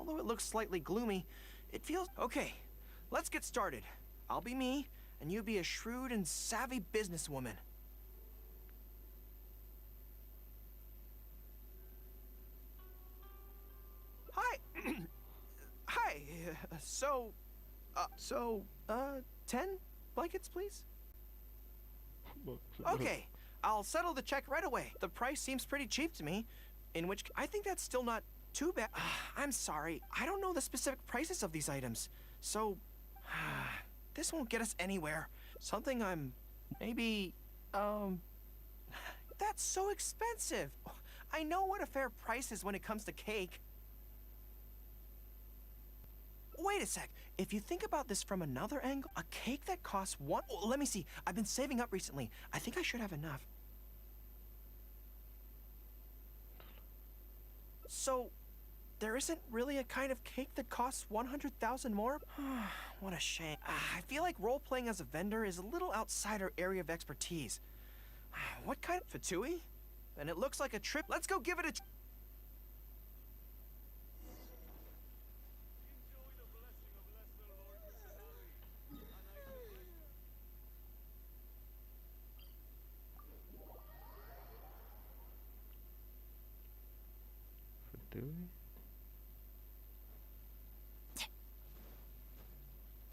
Although it looks slightly gloomy, it feels... Okay, let's get started. I'll be me, and you be a shrewd and savvy businesswoman. Hi. Hi. 10 blankets, please? Okay, I'll settle the check right away. The price seems pretty cheap to me, in which I think that's still not too bad. I'm sorry, I don't know the specific prices of these items, so this won't get us anywhere. Something I'm maybe, that's so expensive. I know what a fair price is when it comes to cake. Wait a sec. If you think about this from another angle, a cake that costs one... Oh, let me see. I've been saving up recently. I think I should have enough. So, there isn't really a kind of cake that costs 100,000 more? What a shame. I feel like role-playing as a vendor is a little outside our area of expertise. What kind of... Fatui? And it looks like a trip. Let's go give it a...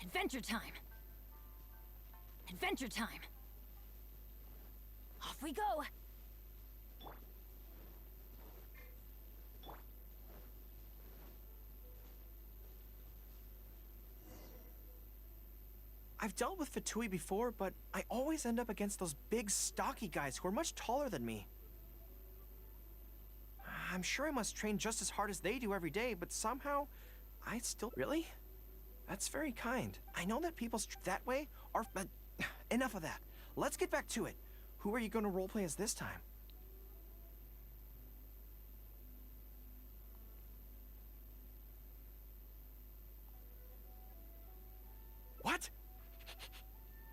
Adventure time! Adventure time! Off we go! I've dealt with Fatui before, but I always end up against those big, stocky guys who are much taller than me. I'm sure I must train just as hard as they do every day, but somehow, I still... Really? That's very kind. I know that people that way are... But enough of that. Let's get back to it. Who are you going to roleplay as this time? What?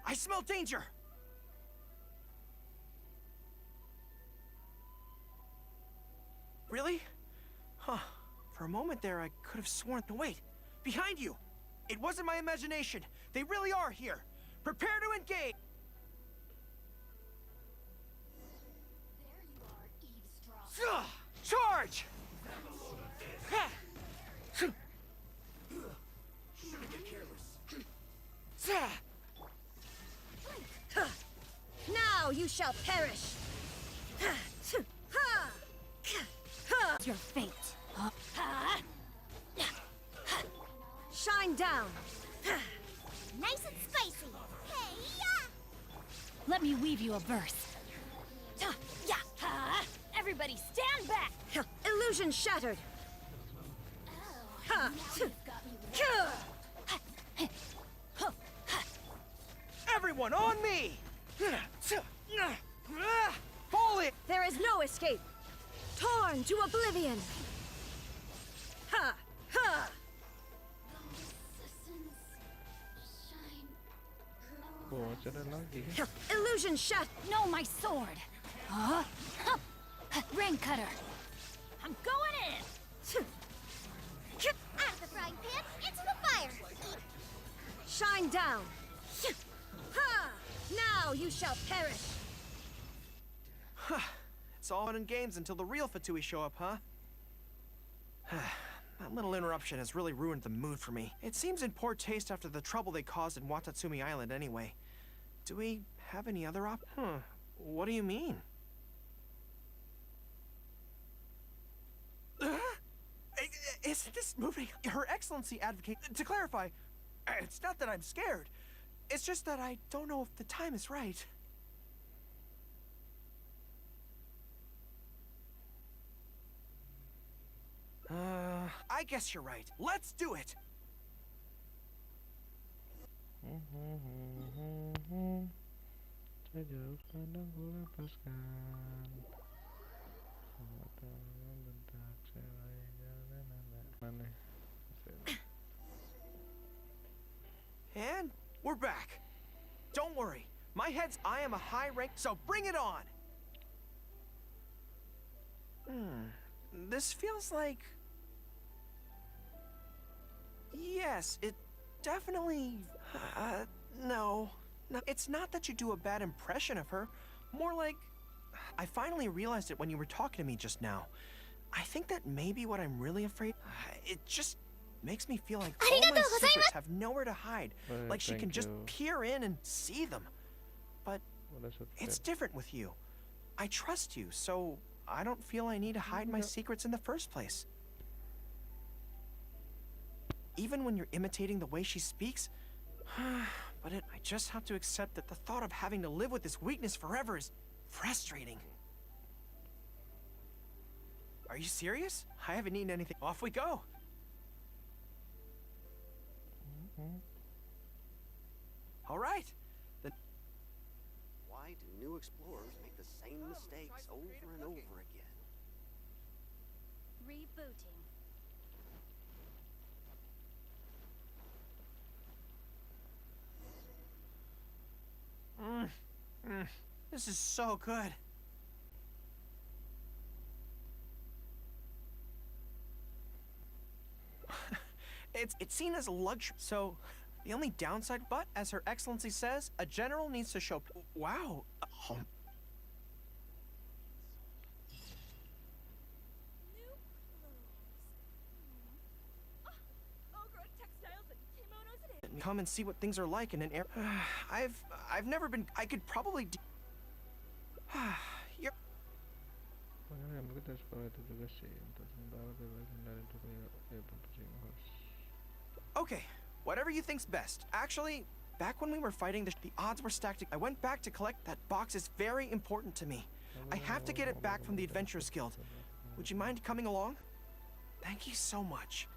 I smell danger! Really? Huh. For a moment there, I could have sworn... No, wait! Behind you! It wasn't my imagination! They really are here! Prepare to engage! There you are, eavesdropper. Charge! Now you shall perish! Your fate. Shine down! Nice and spicy. Hey, Let me weave you a verse. Everybody stand back! Illusion shattered! Everyone on me! Pull it! There is no escape! Torn to oblivion! Ha! Ha! Illusion shut! No, my sword! Rain cutter! I'm going in! out of the frying pan, into the fire. Shine down! Ha! Now you shall perish! It's all fun and games until the real Fatui show up, huh? That little interruption has really ruined the mood for me. It seems in poor taste after the trouble they caused in Watatsumi Island anyway. Do we have any other What do you mean? Isn't this movie? Her Excellency advocate... To clarify, it's not that I'm scared. It's just that I don't know if the time is right. I guess you're right. Let's do it! And we're back. Don't worry. My head's... I am a high rank, so bring it on! This feels like... Yes, it definitely. No. No. It's not that you do a bad impression of her. More like. I finally realized it when you were talking to me just now. I think that may be what I'm really afraid. It just makes me feel like all my secrets have nowhere to hide. Like she can just peer in and see them. But it's different with you. I trust you, so I don't feel I need to hide my secrets in the first place. Even when you're imitating the way she speaks, but I just have to accept that the thought of having to live with this weakness forever is frustrating. Are you serious? I haven't eaten anything. Off we go. All right. Then Why do new explorers make the same mistakes over and over again? Rebooting. This is so good. It's seen as a luxury. So, the only downside, but as Her Excellency says, a general needs to show. Wow. New clothes. Ogre textiles and kimonos it is. Come and see what things are like in an air. I've never been. I could probably. You're. Pengen kita sekolah itu juga sih untuk sementara bebasin dari dunia publishing house. Okay, whatever you think's best. Actually, back when we were fighting, the odds were stacked. I went back to collect that box. Is very important to me. I have to get it back from the Adventurers Guild. Would you mind coming along? Thank you so much.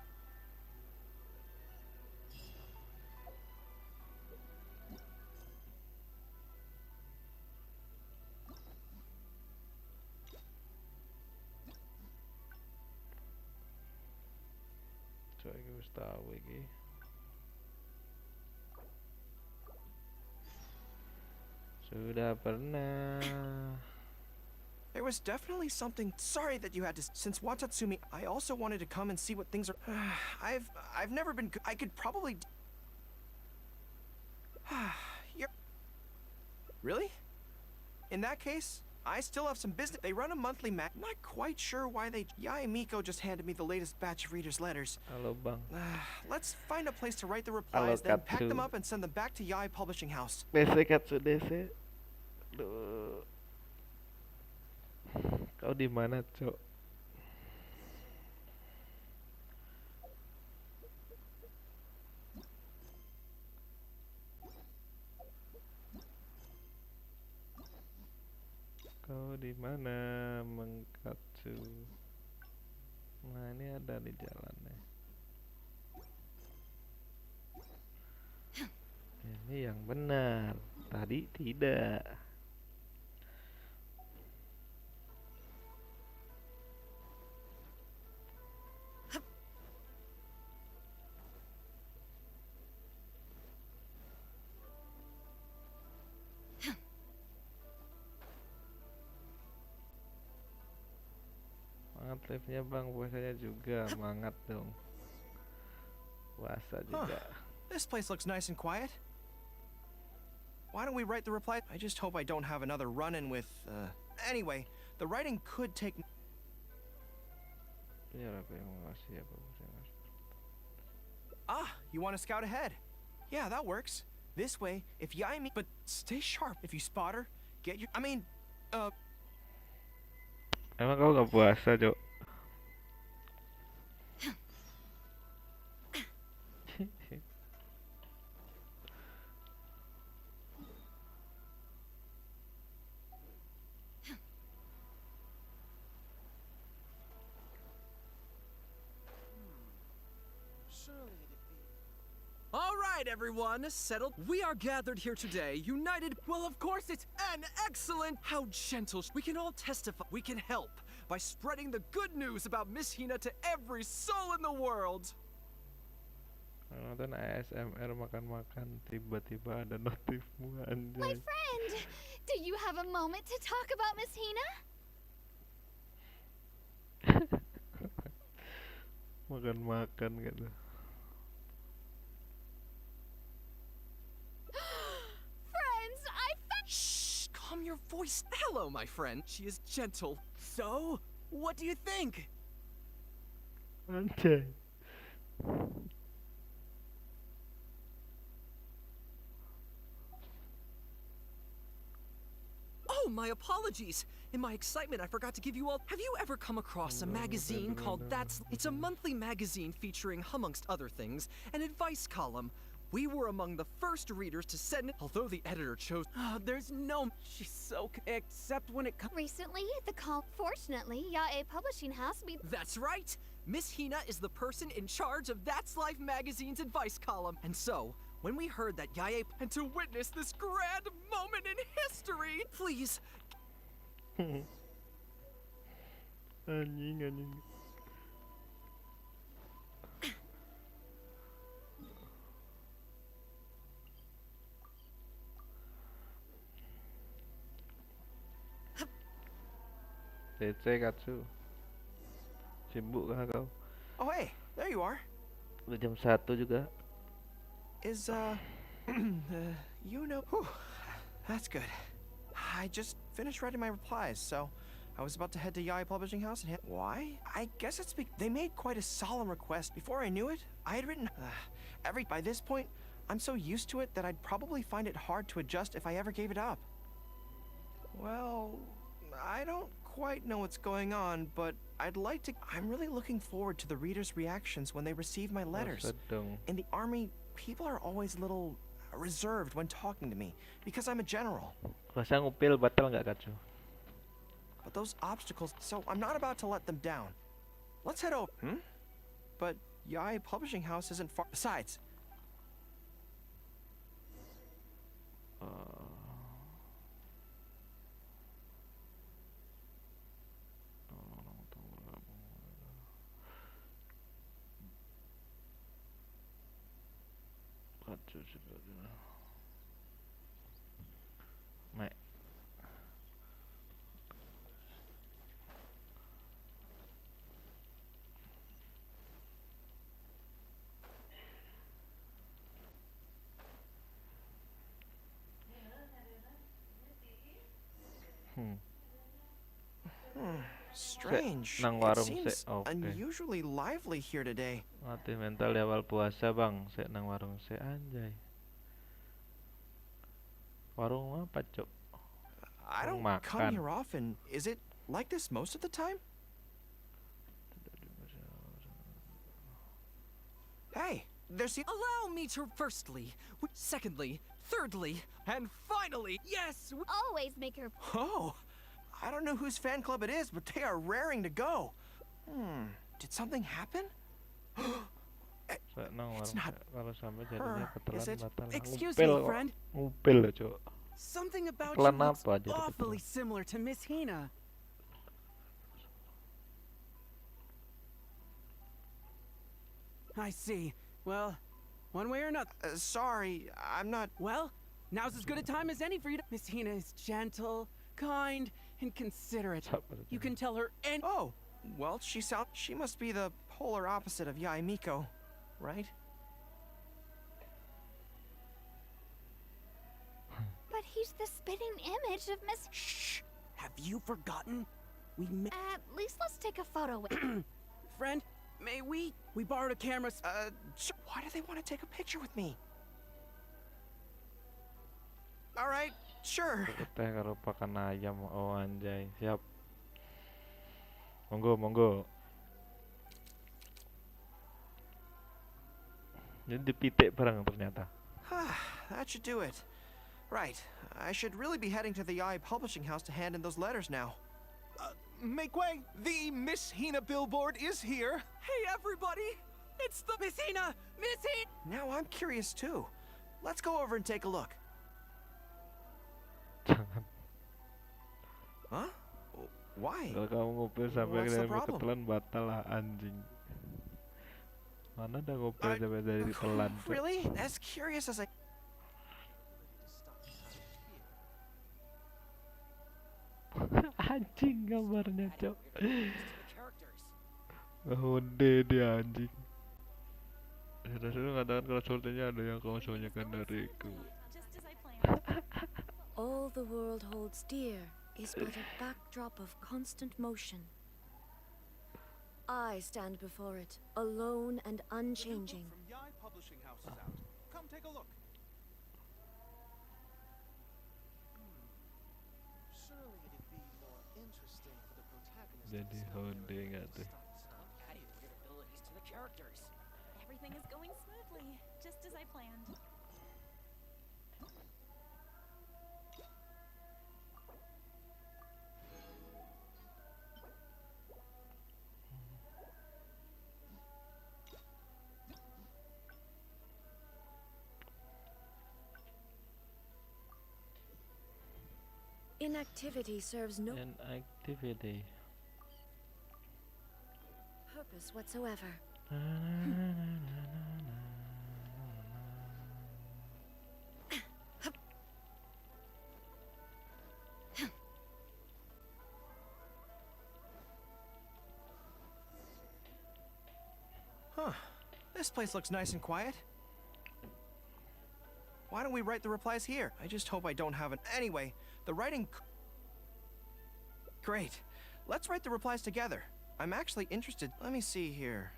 So iki wis tau iki. Sudah pernah. There was definitely something. Sorry that you had to. Since Watatsumi, I also wanted to come and see what things are. I've never been. I could probably. You're. Really? In that case, I still have some business. They run a monthly Not quite sure why they. Yai Miko just handed me the latest batch of readers' letters. Halo bang. Let's find a place to write the replies, then pack Katsu. them up and send them back to Yai Publishing House. DC Katsu DC. Duh. Kau di mana, Cok? Kau di mana, Mengkatsu? Nah, ini ada di jalannya. Ini yang benar. Tadi tidak. Semangat live-nya bang, puasanya juga. Semangat dong. Puasa juga. This place looks nice and quiet. Why don't we write the reply? I just hope I don't have another run-in with, Anyway, the writing could take... Biar aku yang makasih ya, bagus. Ah, you want to scout ahead? Yeah, that works. This way, if Yai me... But stay sharp. If you spot her, get your... Emang kau gak puasa, Cok? All right, everyone, settled. We are gathered here today, united. Well, of course, it's an excellent. How gentle. We can all testify. We can help by spreading the good news about Miss Hina to every soul in the world. Nonton ASMR makan-makan, tiba-tiba ada notifmu My anjay. friend, do you have a moment to talk about Miss Hina? Makan-makan gitu. your voice. Hello, my friend. She is gentle. So, what do you think? Anjay. Oh, my apologies. In my excitement, I forgot to give you all. Have you ever come across a magazine called That's? It's a monthly magazine featuring, amongst other things, an advice column. We were among the first readers to send it, although the editor chose. There's no. She's so. Except when it comes. Recently, fortunately, Yae Publishing House That's right. Miss Hina is the person in charge of That's Life magazine's advice column. And so, when we heard that Yae and to witness this grand moment in history, please. Anjing. DC Katsu. Sibuk kah kau? Oh, hey, there you are. Udah jam 1 juga. Is, you know... Whew, that's good. I just finished writing my replies, so I was about to head to Yae Publishing House and Why? I guess it's they made quite a solemn request. Before I knew it, I had written... By this point, I'm so used to it that I'd probably find it hard to adjust if I ever gave it up. Well, I don't quite know what's going on, but I'd like to... I'm really looking forward to the readers' reactions when they receive my letters. In the army, people are always a little reserved when talking to me, because I'm a general. Rasa ngupil batal nggak Katsu? But those obstacles... So I'm not about to let them down. Let's head over. But Yae Publishing House isn't far... Besides... Mày Strange. nang It warung seems oke. unusually lively here today. Latih mental di awal puasa bang. Nang warung anjay. Warung apa cok? I don't Makan. come here often. Is it like this most of the time? Hey, there's... Allow me to firstly, secondly, thirdly, and finally, yes! always make her Oh, I don't know whose fan club it is, but they are raring to go. Did something happen? Nang It's warung not kalau sampai jadinya her, ketelan is it? batal. Excuse Ngupil me, kok. friend. Ngupil loh cok. Something about Ketelan you looks apa aja tuh awfully ketelan. similar to Miss Hina. I see. Well, one way or another. Sorry, I'm not... Well, now's as good a time as any for you to... Miss Hina is gentle, kind, and considerate. You can tell her and... Oh, well, she must be the polar opposite of Yae Miko, right? But he's the spitting image of Miss... Shh! Have you forgotten? We At least let's take a photo with... Friend, may we? We borrowed a camera... Why do they want to take a picture with me? All right, sure. Teh karo pakan ayam. Oh anjay, siap. Monggo. Jadi dipitik bareng ternyata. That should do it. Right, I should really be heading to the Yae Publishing House to hand in those letters now. Make way! The Miss Hina billboard is here! Hey, everybody! It's the Miss Hina! Miss Hina! Now I'm curious too. Let's go over and take a look. Jangan. Huh? Why? Kalau kamu ngupil sampai What's the dari problem? ketelan batal lah anjing. Mana ada ngupil sampai dari ketelan? Cok. Really? As curious as I... Anjing gambarnya cok. Ngehonde dia anjing. Sudah mengatakan kalau sultannya ada yang kau sembunyikan dariku. All the world holds dear is but a backdrop of constant motion. I stand before it, alone and unchanging. From Yai Publishing House is out. Come take a look. Surely it'd be more interesting for the protagonist. Jadi holding atau. Adding weird abilities to the characters. Everything is going smoothly, just as I planned. Inactivity serves no An activity. purpose whatsoever. Huh. This place looks nice and quiet. Why don't we write the replies here? I just hope I don't have an... Anyway, the writing... Great. Let's write the replies together. I'm actually interested. Let me see here.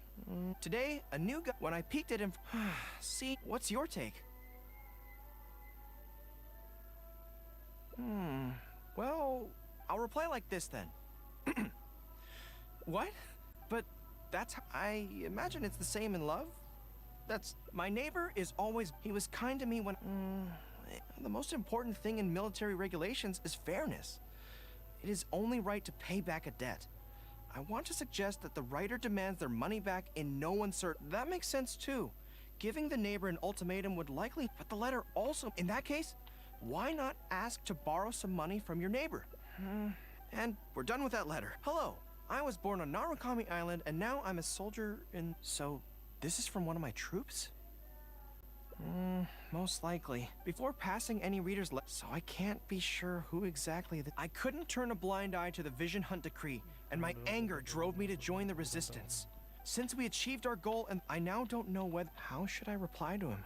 Today, a new guy... When I peeked at him... See, what's your take? Well, I'll reply like this then. What? But that's... I imagine it's the same in love? That's... My neighbor is always... He was kind to me when... The most important thing in military regulations is fairness. It is only right to pay back a debt. I want to suggest that the writer demands their money back in no uncertain... That makes sense too. Giving the neighbor an ultimatum would likely... But the letter also... In that case, why not ask to borrow some money from your neighbor? And we're done with that letter. Hello, I was born on Narukami Island and now I'm a soldier in... So, this is from one of my troops? Most likely. Before passing any reader's so I can't be sure who exactly I couldn't turn a blind eye to the Vision Hunt decree, and my anger drove me to join the resistance. Since we achieved our goal, and I now don't know whether... How should I reply to him?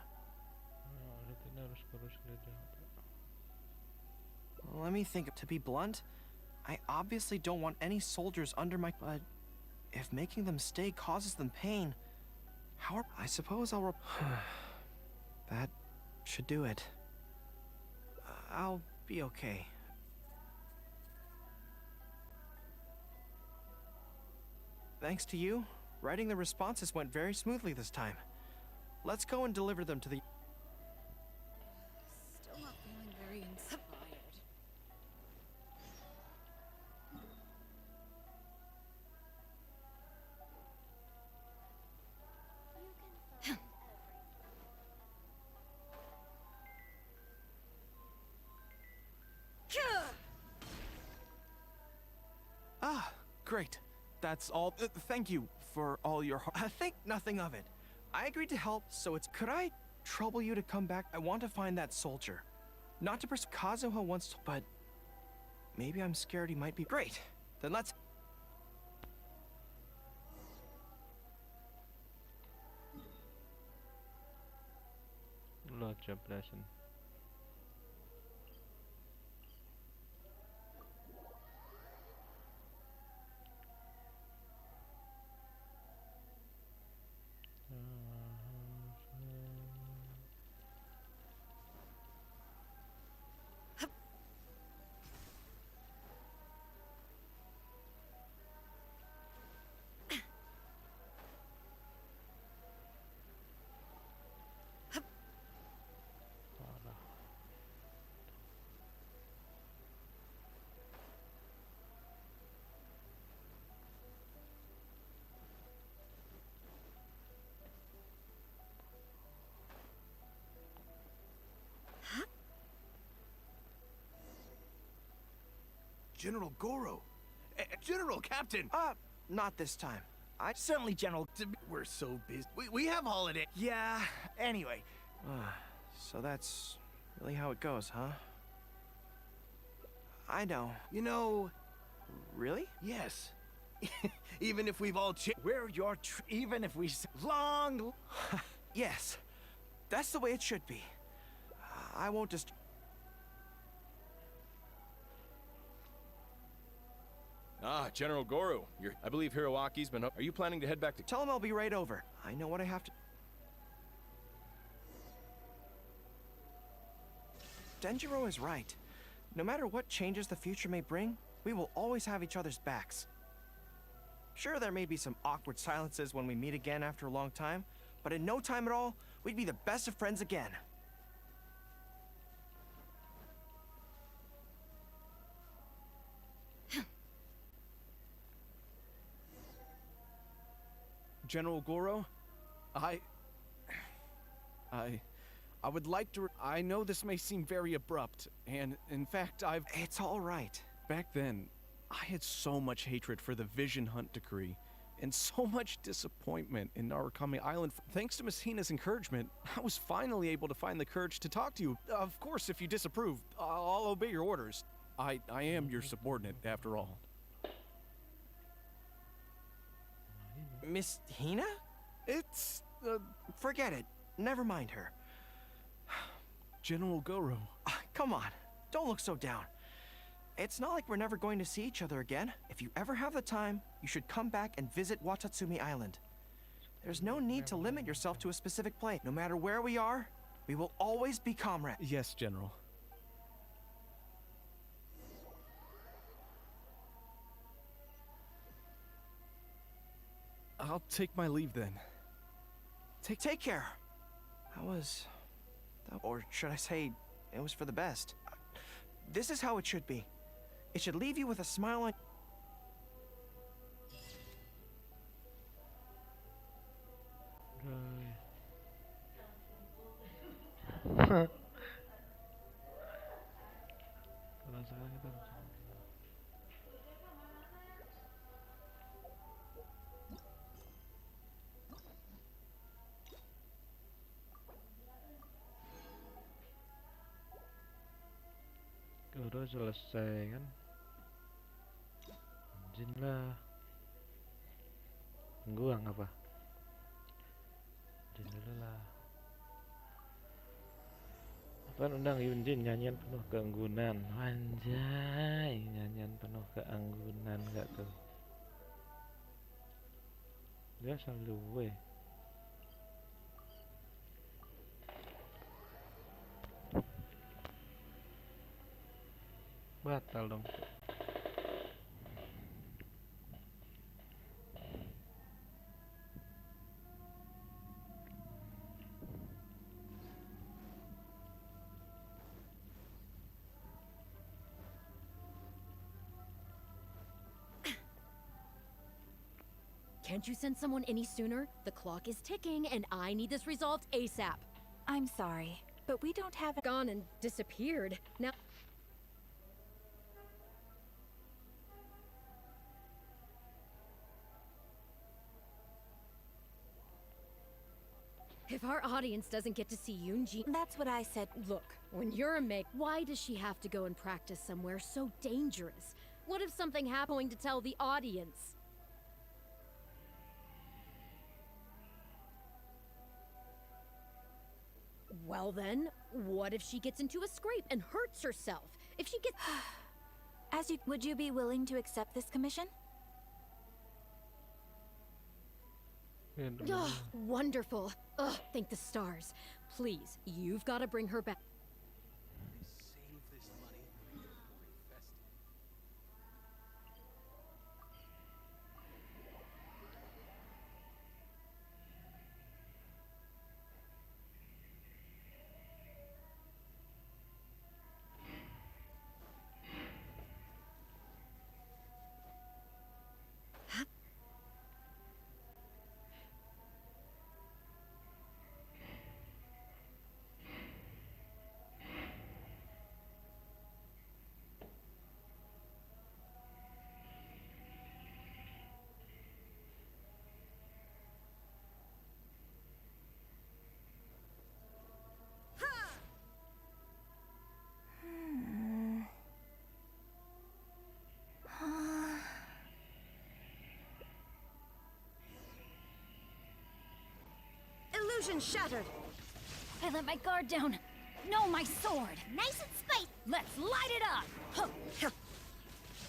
Let me think. To be blunt, I obviously don't want any soldiers under my... But if making them stay causes them pain, how... I suppose I'll... That should do it. I'll be okay. Thanks to you, writing the responses went very smoothly this time. Let's go and deliver them to the... Still not feeling very inspired. Ah, great. That's all. Thank you for all your... Think nothing of it. I agreed to help, so it's... Could I trouble you to come back? I want to find that soldier. Not to pursue... Kazuha wants to... But... Maybe I'm scared he might be... Great. Then let's... Lots of lesson. General Goro. General Captain. Not this time. Certainly, General. We're so busy. We have holiday. Yeah, anyway. So that's really how it goes, huh? I know. You know... Really? Yes. Even if we've all we're your even if we long... Yes. That's the way it should be. I won't just... General Goro. I believe Hiroaki's been up. Are you planning to head back to... Tell him I'll be right over. I know what I have to... Denjiro is right. No matter what changes the future may bring, we will always have each other's backs. Sure, there may be some awkward silences when we meet again after a long time, but in no time at all, we'd be the best of friends again. General Goro, I would like to... I know this may seem very abrupt, and in fact, It's all right. Back then, I had so much hatred for the Vision Hunt decree, and so much disappointment in Narukami Island. Thanks to Miss Hina's encouragement, I was finally able to find the courage to talk to you. Of course, if you disapprove, I'll obey your orders. I am your subordinate, after all. Miss Hina? It's, Forget it. Never mind her. General Goro. Come on. Don't look so down. It's not like we're never going to see each other again. If you ever have the time, you should come back and visit Watatsumi Island. There's no need to limit yourself to a specific place. No matter where we are, we will always be comrades. Yes, General. I'll take my leave then. Take care. Or should I say, it was for the best. This is how it should be. It should leave you with a smile on... Sekarang kita udah selesai kan? Anjing lah. Tungguang apa? Anjing dulu lah. Apaan undang Yunjin nyanyian penuh keanggunan. Anjay, nyanyian penuh keanggunan gak tuh? Dia selalu weh. Batal dong. Can't you send someone any sooner? The clock is ticking, and I need this resolved ASAP. I'm sorry, but we don't have... Gone and disappeared. Now... If our audience doesn't get to see Yoonji... That's what I said. Look, when you're a make... Why does she have to go and practice somewhere so dangerous? What if something happened to tell the audience? Well then, what if she gets into a scrape and hurts herself? If she gets... Would you be willing to accept this commission? Ugh, wonderful. Ugh, thank the stars. Please, you've got to bring her back. Save this money for festival. Illusion shattered. I let my guard down. No, my sword. Nice and spicy. Let's light it up.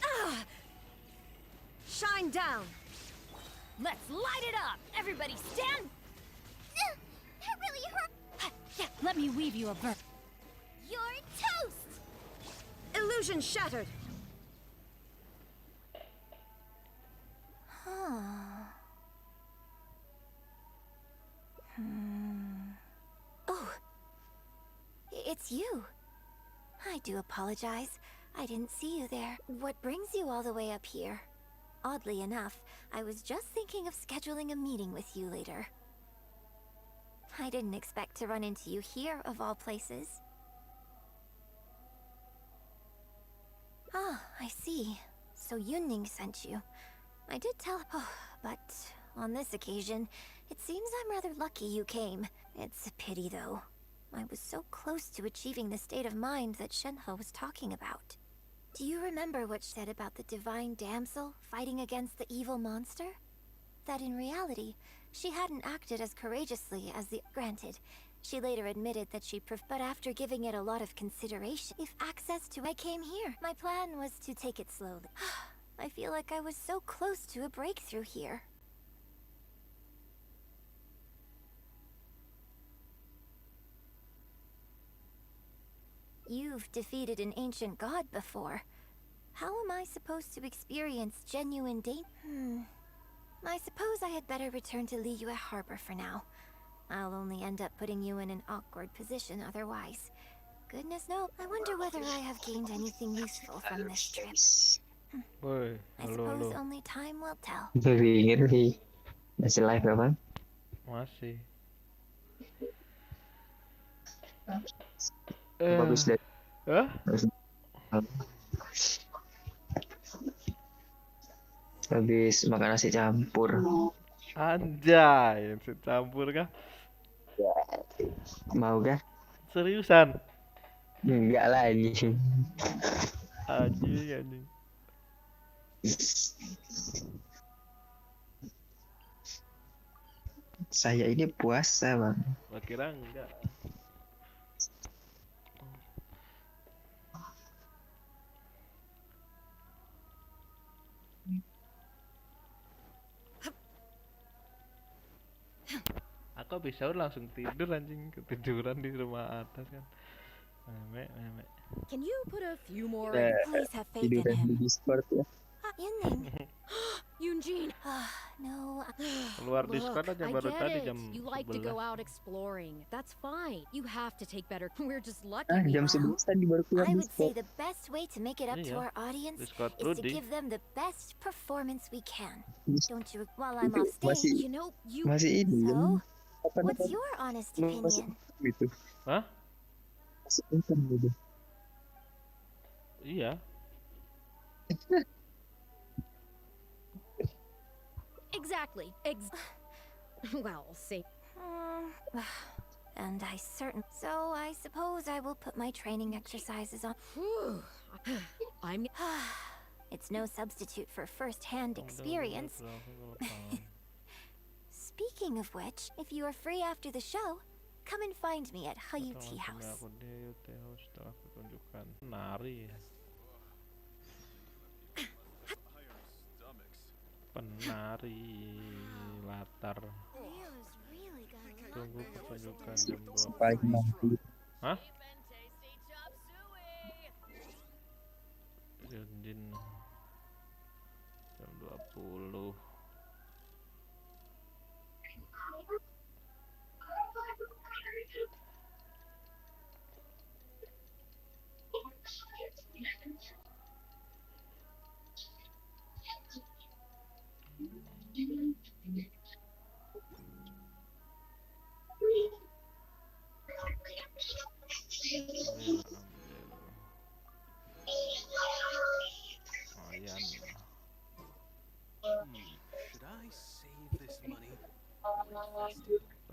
Ah! down. Let's light it up. Everybody stand. That really hurt. Let me weave you a verse. You're toast. Illusion shattered. Oh, it's you. I do apologize. I didn't see you there. What brings you all the way up here? Oddly enough, I was just thinking of scheduling a meeting with you later. I didn't expect to run into you here, of all places. Ah, I see. So Yunning sent you. I did tell... Oh, but on this occasion, it seems I'm rather lucky you came. It's a pity, though. I was so close to achieving the state of mind that Shenhe was talking about. Do you remember what she said about the divine damsel fighting against the evil monster? That in reality, she hadn't acted as courageously as the... Granted, she later admitted that but after giving it a lot of consideration, if access to... I came here. My plan was to take it slowly. I feel like I was so close to a breakthrough here. You've defeated an ancient god before. How am I supposed to experience genuine danger? I suppose I had better return to Liyue Harbor for now. I'll only end up putting you in an awkward position otherwise. Goodness knows, I wonder whether I have gained anything useful from this trip. Woi, I halo suppose halo. only time will tell. Baru inget sih. Masih live ya, Bang? Masih. Bagus deh. Hah? Habis makan nasi campur. Anjay, nasi campur kah? Mau kah? Seriusan? Enggak lah anjing. Anjing. Saya ini puasa, Bang. Gua kira enggak. Aku habis sahur langsung tidur anjing, ketiduran di rumah atas kan. Meme. Can you put a few more? Please have faith in Tiduran di him. Discord ya. Yunning. Eugene. No. Keluar Discord Look, aja I baru get tadi it. jam You like to 11. go out exploring. That's fine. You have to take better. We're just lucky. Ah, we jam have. 11 tadi baru keluar I would say Discord. the best way to make it up to Iya. our audience Discord is to Rudy. give them the best performance we can. Dis- Don't you? While I'm Itu off stage, You know, you. masih ini So, kan? Apa what's namanya? your honest Masih opinion? gitu. Hah? Masih intern gitu. Iya. Exactly. Well, see. And I So I suppose I will put my training exercises on. Whew. I'm. It's no substitute for first-hand experience. Speaking of which, if you are free after the show, come and find me at Hayu Tea House. Aku di Tea House setelah pertunjukan nari ya. Penari latar. Tunggu pertunjukan jam 2. Paling nanti. Hah? Genshin jam 20. Ayan. Should I save this money?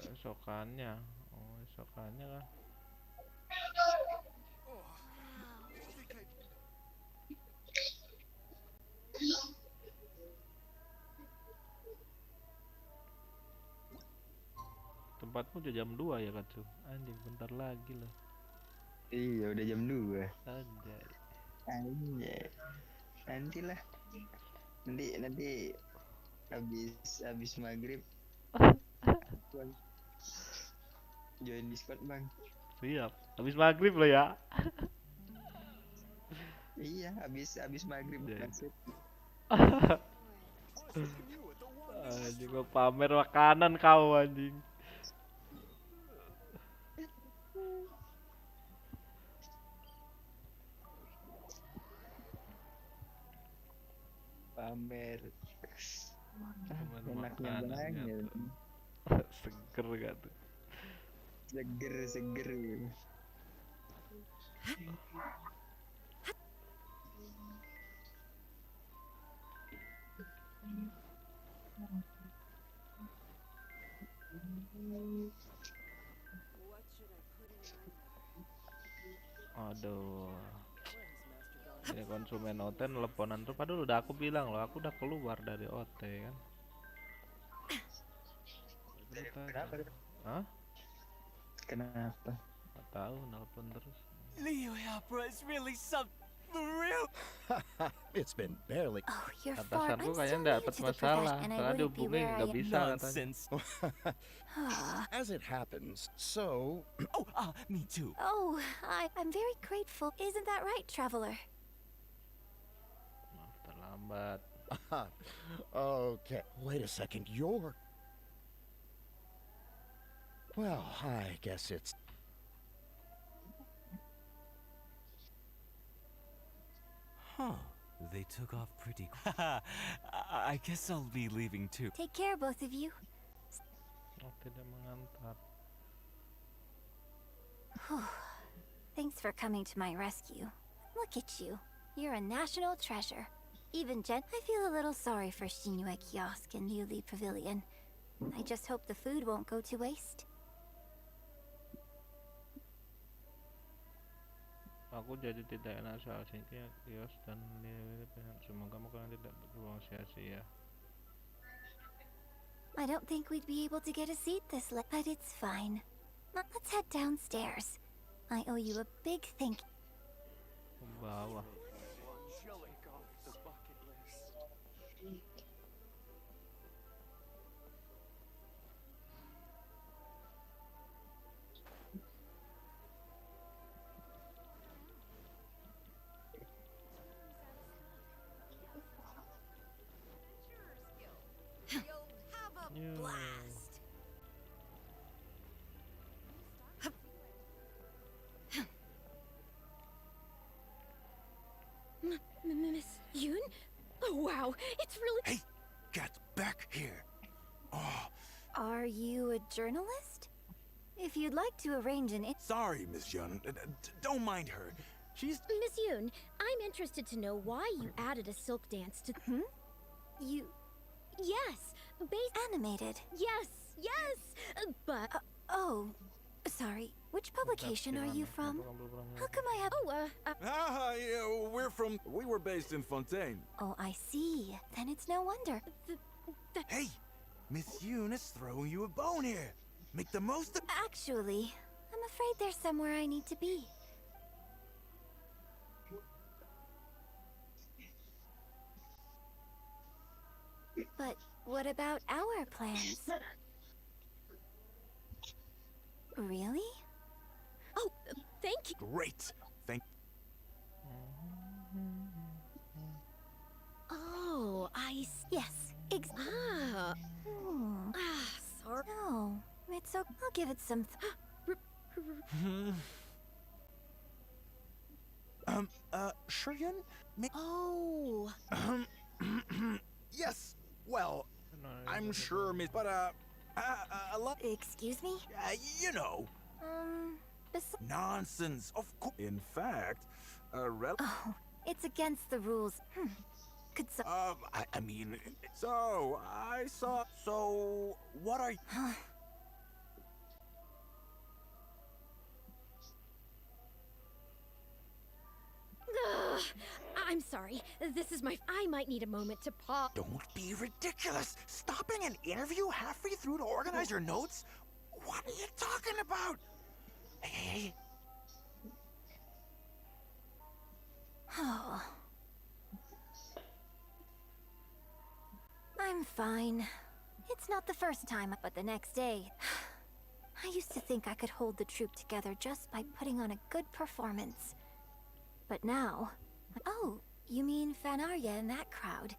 Besokannya. Oh, besokannya kah? Tempatmu udah jam 2 ya Katsu? Anjing bentar lagi loh. Iya, udah jam 2. Anjay. Anjay. Nanti Abis maghrib Bang. Join Discord bang. Siap. Habis maghrib lo ya. Iya, abis maghrib Jadi. maksud. Anjing gua pamer makanan kau anjing. Pamer. Pamer Enaknya makanan banget. tuh. Seger gak tuh? Seger. Aduh. Ini konsumen OT teleponan tuh. Padahal udah aku bilang loh, aku udah keluar dari OT kan. Kenapa? Hah? Kenapa? Gak tahu, nelpon terus. Leo Opera is really something for real. It's been barely. Oh, you're far. Atasanku I'm kayaknya still nggak new dapet to the masalah, profession, and I soalnya wouldn't be dihubungi where I nggak am. bisa katanya. Nonsense. As it happens, so Oh, me too. Oh, I'm very grateful. Isn't that right, traveler? Maaf terlambat. okay. Wait a second. You're. Well, I guess it's. Huh. They took off pretty I guess I'll be leaving too. Take care, both of you. Oh, tidak mengantar. Thanks for coming to my rescue. Look at you. You're a national treasure. Even I feel a little sorry for Shinue Kiosk and Yuli Pavilion. I just hope the food won't go to waste. Aku jadi tidak enak soal Cynthia, Kios, dan semoga makanan tidak berbuang sia-sia. I don't think we'd be able to get a seat this late, but it's fine. Let's head downstairs. I owe you a big thank you. Ke bawah. Miss Yoon? Oh, wow. It's really... Hey, get back here. Oh, Are you a journalist? If you'd like to arrange an sorry, Miss Yun. Don't mind her. She's Miss Yoon, I'm interested to know why you added a silk dance to... you Yes, animated. yes, but... Oh, sorry. Which publication are you from? How come I have... Oh, we were based in Fontaine. Oh, I see. Then it's no wonder. Hey, Miss Yun is throwing you a bone here. Make the most of. Actually, I'm afraid there's somewhere I need to be. But what about our plans? Really? oh, thank you. Great. Thank. Oh, I see. Yes, Ah, sorry. No, it's okay. I'll give it some. Shuryan? Oh, Yes. Well, I'm sure, Miss. But a lot. Excuse me? You know. Nonsense. Of course. In fact, Oh, it's against the rules. Could so. I mean, so I saw. So what are you? ugh, I'm sorry. This is my... I might need a moment to pause. Don't be ridiculous. Stopping an interview halfway through to organize your notes? What are you talking about? Hey. Oh. I'm fine. It's not the first time, but the next day... I used to think I could hold the troop together just by putting on a good performance. But now... Oh, you mean Fanarya and that crowd.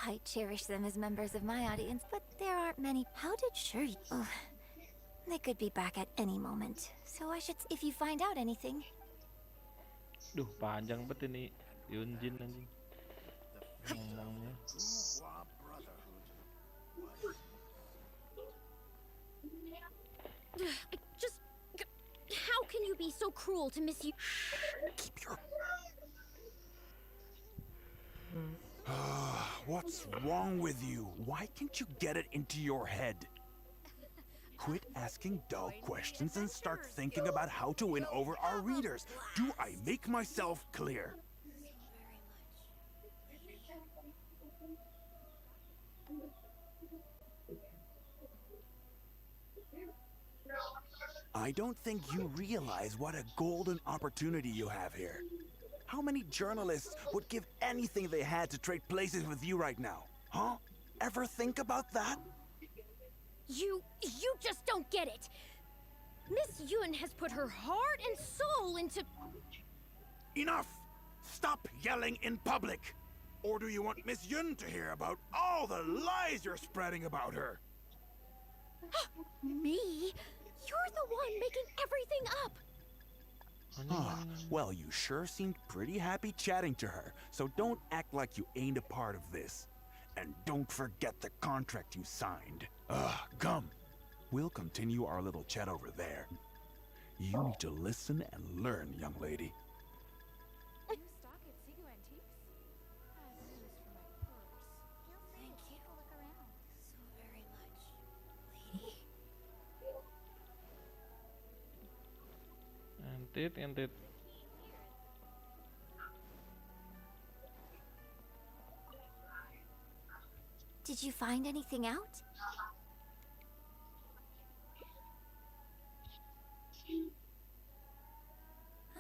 I cherish them as members of my audience, but there aren't many. How did Shuri... Oh, they could be back at any moment. So I should... If you find out anything... Duh, panjang banget ini Yunjin anjing. Ngomongnya. Just... How can you be so cruel to Miss you? Keep your... What's wrong with you? Why can't you get it into your head? Quit asking dull questions and start thinking about how to win over our readers. Do I make myself clear? I don't think you realize what a golden opportunity you have here. How many journalists would give anything they had to trade places with you right now? Huh? Ever think about that? You just don't get it. Miss Yun has put her heart and soul into... Enough! Stop yelling in public! Or do you want Miss Yun to hear about all the lies you're spreading about her? Me? You're the one making everything up. Well, you sure seemed pretty happy chatting to her, so don't act like you ain't a part of this. And don't forget the contract you signed. Come. We'll continue our little chat over there. You need to listen and learn, young lady. New stock at Sigu Antiques? I have news for my purse. Feel free to take a look around. So very much, lady. Entit. Did you find anything out?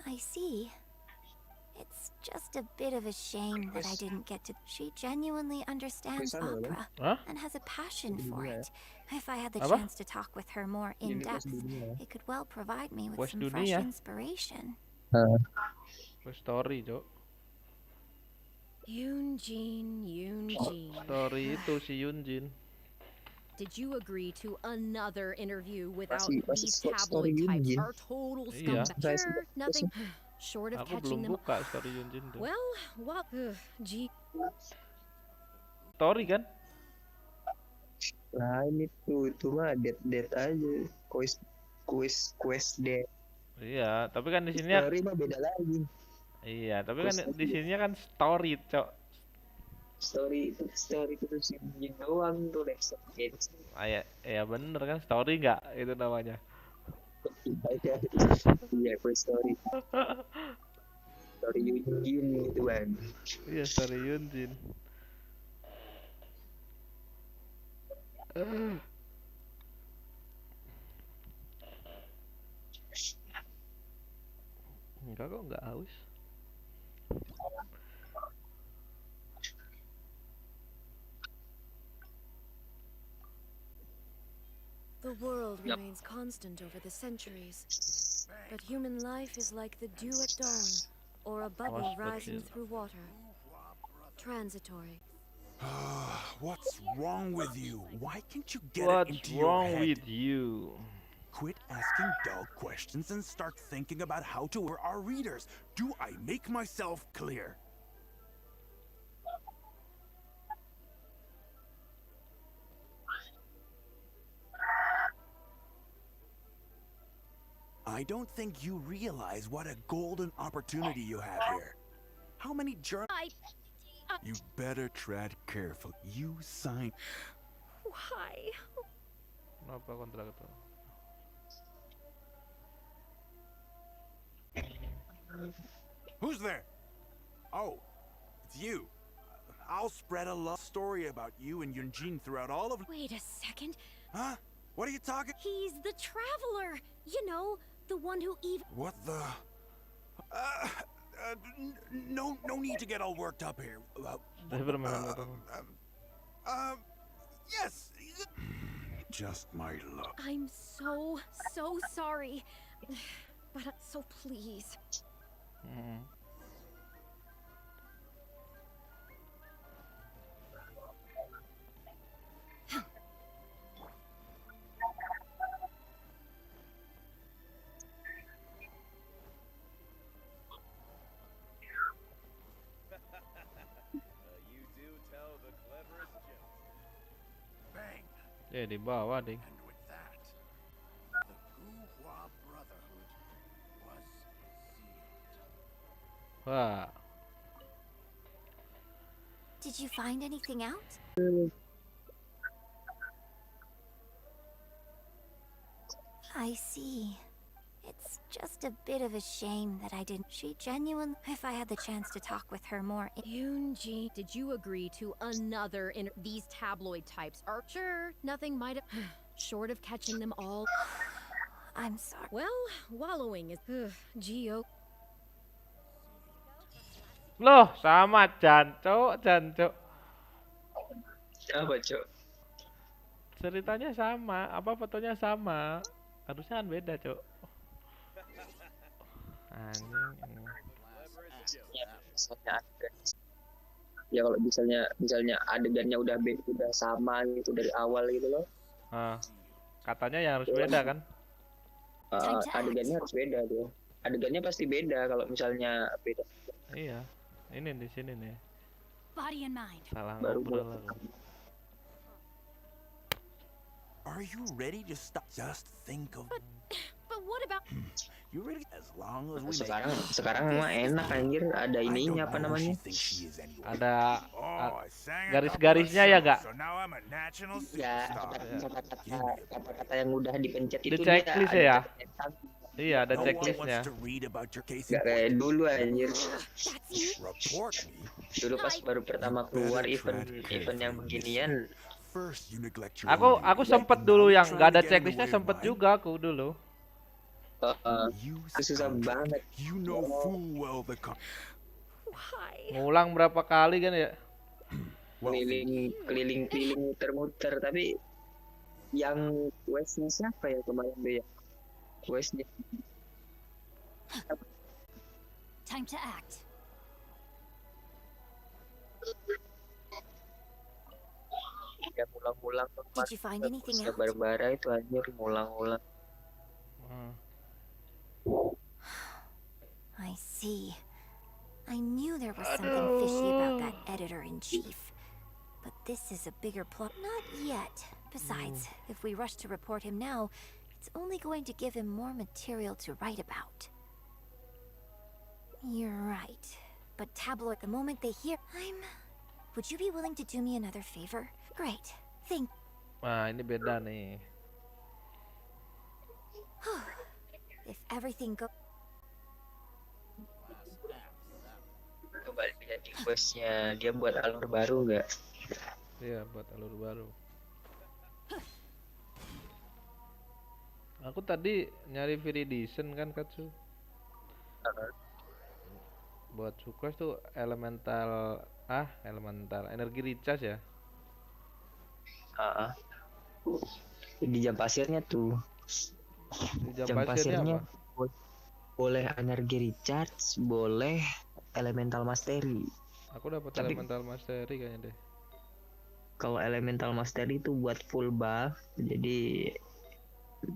I see. It's just a bit of a shame that I didn't get to... She genuinely understands opera and has a passion for it. If I had the chance to talk with her more in depth, it could well provide me with some fresh inspiration. Story, Cok. Yunjin. Story itu si Yunjin. Did you agree to another interview without these tabloid types? Are total scumbags. Sure, nothing short of Aku catching belum them. buka story Yunjin tuh. Well, what? Gee. Story kan? Lain itu mah dead aja. Quest dead. Iya, tapi kan di sini Story mah beda lagi. Iya, tapi kan di sininya kan story, Cok. Story itu sih doang tuh next games. Ya bener kan story nggak itu namanya. Iya, story. Story Yunjin gitu bang. Iya, story Yunjin. Enggak kok, nggak haus. The world remains constant over the centuries, but human life is like the dew at dawn, or a bubble rising through water. Transitory. What's wrong with you? Why can't you get it into your head? What's wrong with you? Quit asking dull questions and start thinking about how to win our readers. Do I make myself clear? I don't think you realize what a golden opportunity you have here. How many You better tread carefully. You signed... Why? Kenapa kontrak itu? Who's there? Oh, it's you. I'll spread a love story about you and Yunjin throughout all of... Wait a second. Huh? What are you talking... He's the traveler. You know, the one who even... What the... no need to get all worked up here. Yes. Just my luck. I'm so sorry. But so please. You do tell the cleverest jokes. Bang! Di bawah ding. And with that, the Guhua Brotherhood was sealed. Wah. Did you find anything out? I see. It's just a bit of a shame that I didn't. She genuine. If I had the chance to talk with her more. Yoonji, did you agree to another these tabloid types are sure nothing might have short of catching them all. I'm sorry. Well, wallowing is Geo. Loh, sama jancuk. Apa, Cok? Ceritanya sama, apa fotonya sama. Harusnya kan beda, Cok. Anjing. Ya, misalnya adegan. Ya kalau misalnya adegannya udah sama gitu dari awal gitu loh. Katanya ya harus beda kan? Adegannya harus beda tuh. Adegannya pasti beda kalau misalnya beda. Iya. Ini di sini nih. Body and mind. Salah Baru ngobrol aku. Are you ready to stop? Just think of. But what about You ready? As long as we Sekarang mah enak anjir, ada ininya apa namanya? Ada garis-garisnya ya gak? Ya, kata-kata yang udah dipencet itu Di checklist ya? Iya, ada checklistnya. Gak kayak dulu anjir. Dulu pas baru pertama keluar event yang beginian. Aku sempet dulu yang nggak ada checklistnya, sempet juga aku dulu. Susah banget. Ngulang berapa kali kan ya? Keliling muter-muter, tapi yang questnya siapa ya kemarin tuh ya? Questnya. time to act? Ya ngulang-ngulang tuh. Did you find anything else? Bara-bara itu anjir ngulang-ngulang. I see. I knew there was something fishy about that editor-in-chief. But this is a bigger plot. Not yet. Besides, if we rush to report him now, it's only going to give him more material to write about. You're right. But tabloid, the moment they hear... Would you be willing to do me another favor? Great. Thank... Nah, ini beda nih. If everything go... Coba lihat di questnya, dia buat alur baru nggak? Iya, buat alur baru. Aku tadi nyari Firdaus kan, Katsu. Buat sukses tuh elemental energi recharge ya. Di jam pasirnya tuh. Di jam pasirnya apa? Boleh energi recharge, boleh elemental mastery. Aku dapat elemental mastery kayaknya deh. Kalau elemental mastery itu buat full buff, jadi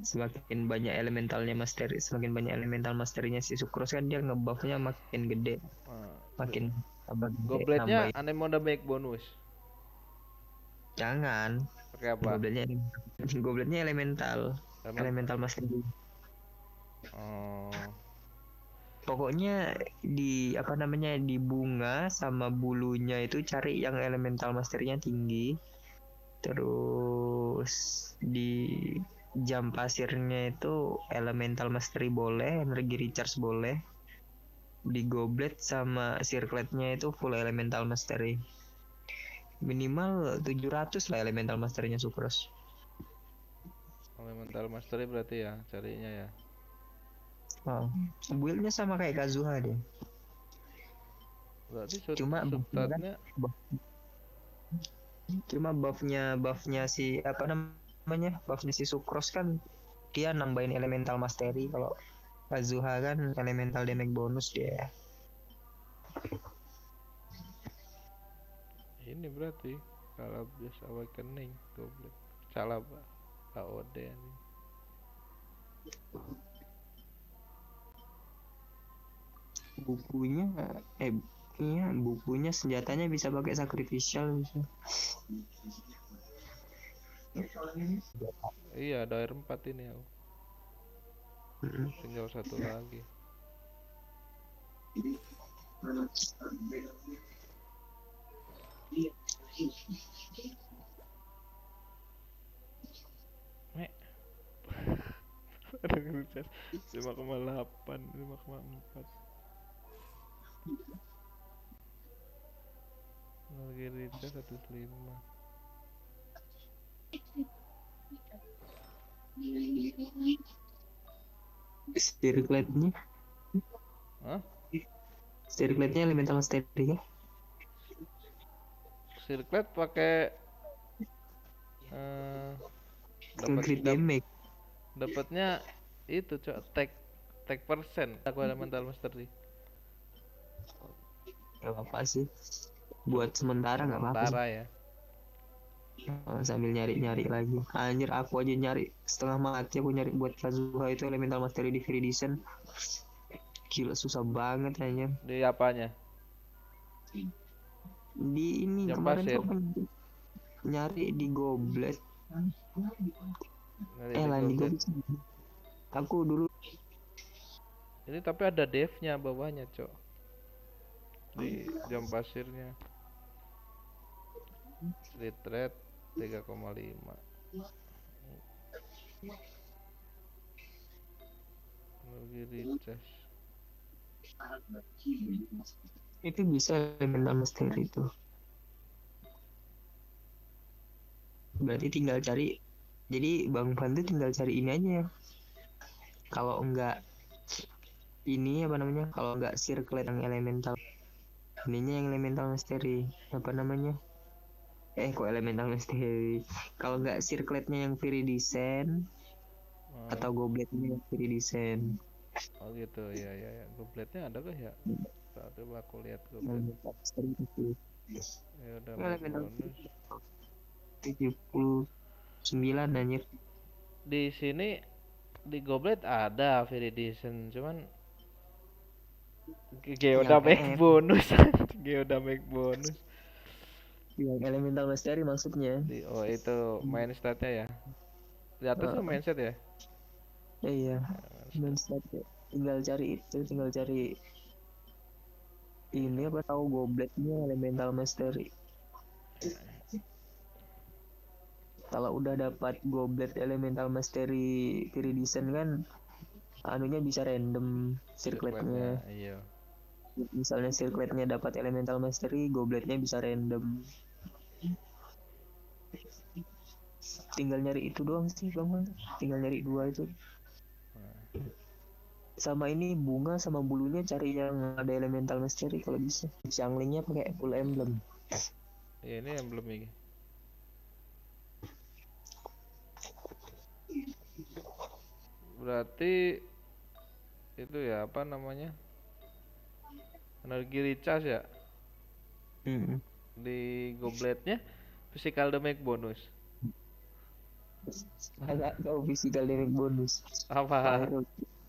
semakin banyak elementalnya mastery, semakin banyak elemental masterinya si Sucrose kan dia ngebuffnya makin gede. Makin Gobletnya anemone make bonus. Jangan. Pakai apa? Gobletnya elemental mastery. Pokoknya di di bunga sama bulunya itu cari yang elemental masternya tinggi. Terus di jam pasirnya itu elemental mastery boleh, energi recharge boleh. Di goblet sama circletnya itu full elemental mastery. Minimal 700 lah elemental masterynya Sucrose. Elemental mastery berarti ya carinya ya. Build-nya sama kayak Kazuha deh. Berarti cuma Cuma buffnya si apa namanya, buffnya si Sucrose kan dia nambahin elemental mastery. Kalau Kazuha kan elemental damage bonus dia. Ini berarti kalau biasa awakening goblok. Salah Pak. AOD ini. Bukunya iya, bukunya senjatanya bisa pakai sacrificial bisa. Iya, ada air 4 ini aku. Tinggal satu lagi. Mek. Ada ngecas 5,8, 5,4. Lagi recharge 105. Circletnya? Hah? Circletnya elemental mastery ya? Circlet pakai crit damage. Dapatnya itu cok tag persen aku elemental mastery. Gak apa sih, buat sementara nggak apa-apa Sementara ya. Sambil nyari lagi. Anjir, aku aja nyari setengah mati, aku nyari buat Kazuha itu elemental mastery di Firdaus. Gila susah banget anjir. Di apanya? Di ini Jam kemarin pasir. tuh aku nyari di goblet. Di goblet. Aku dulu. Ini tapi ada devnya bawahnya cok. Di jam pasirnya. Retreat 3,5. Lagi recharge. Itu bisa elemental mastery itu. Berarti tinggal cari. Jadi Bang Fan tuh tinggal cari ini aja ya. Kalau enggak ini apa namanya? Kalau enggak circlet yang elemental. Ininya yang elemental mastery. Apa namanya? Kok elemental mastery. Kalau enggak circletnya yang Firdaus atau gobletnya yang Firdaus. Oh gitu ya. Gobletnya ada kah ya? Coba aku lihat goblet. Ya udah bonus. 79 anjir. Di sini di goblet ada Viridition, cuman Geodamic bonus. Geodamic bonus. Yang elemental mastery maksudnya. Oh itu main statnya ya. Di atas tuh main stat ya. Iya. Main stat ya. Tinggal cari ini apa tahu gobletnya elemental mastery. Kalau udah dapat goblet elemental mastery Firdaus kan anunya bisa random circletnya. Iya. Misalnya circletnya dapat elemental mastery, gobletnya bisa random. Tinggal nyari itu doang sih Bang. Tinggal nyari 2 itu. Sama ini bunga sama bulunya cari yang ada elemental mastery kalau bisa. Xianglingnya pakai full emblem. Iya ini emblem ini. Berarti itu ya apa namanya? Energi recharge ya? Di gobletnya physical damage bonus. Agak kau physical damage bonus. Apa?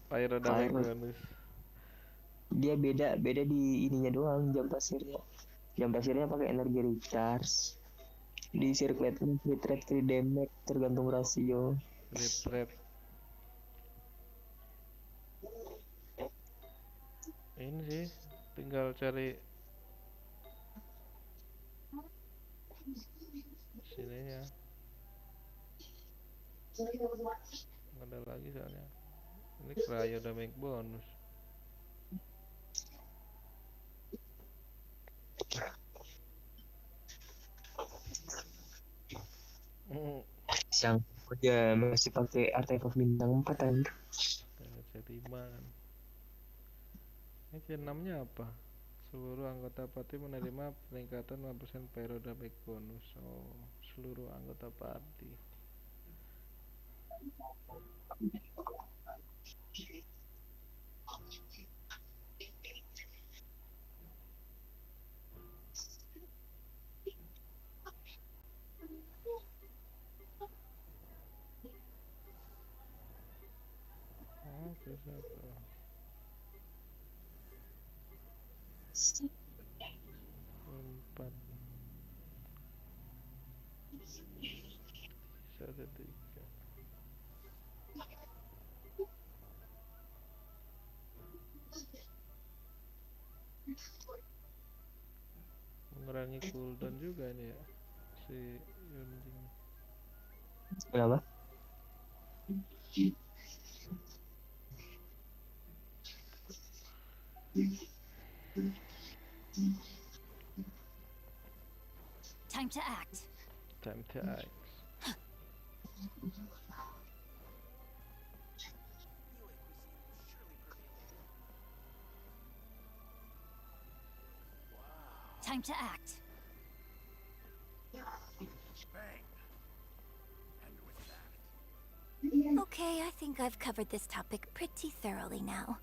Pyro damage bonus. Dia beda di ininya doang jam pasirnya. Jam pasirnya pakai energi recharge. Di circletnya retreat 3 damage tergantung rasio. Retreat. Ini sih tinggal cari sininya. Nggak ada lagi soalnya. Ini cryo damage bonus. Yang aja masih pakai artefak bintang 4 kan. C5 kan. Ini C6 nya apa? Seluruh anggota party menerima peningkatan 5% periode back bonus. Oh, seluruh anggota party. Oke, satu. Empat. Satu, tiga. Mengurangi cooldown juga ini ya si Yunjing. Kenapa? Time to act. Time to act. Time to act. Okay, I think I've covered this topic pretty thoroughly now.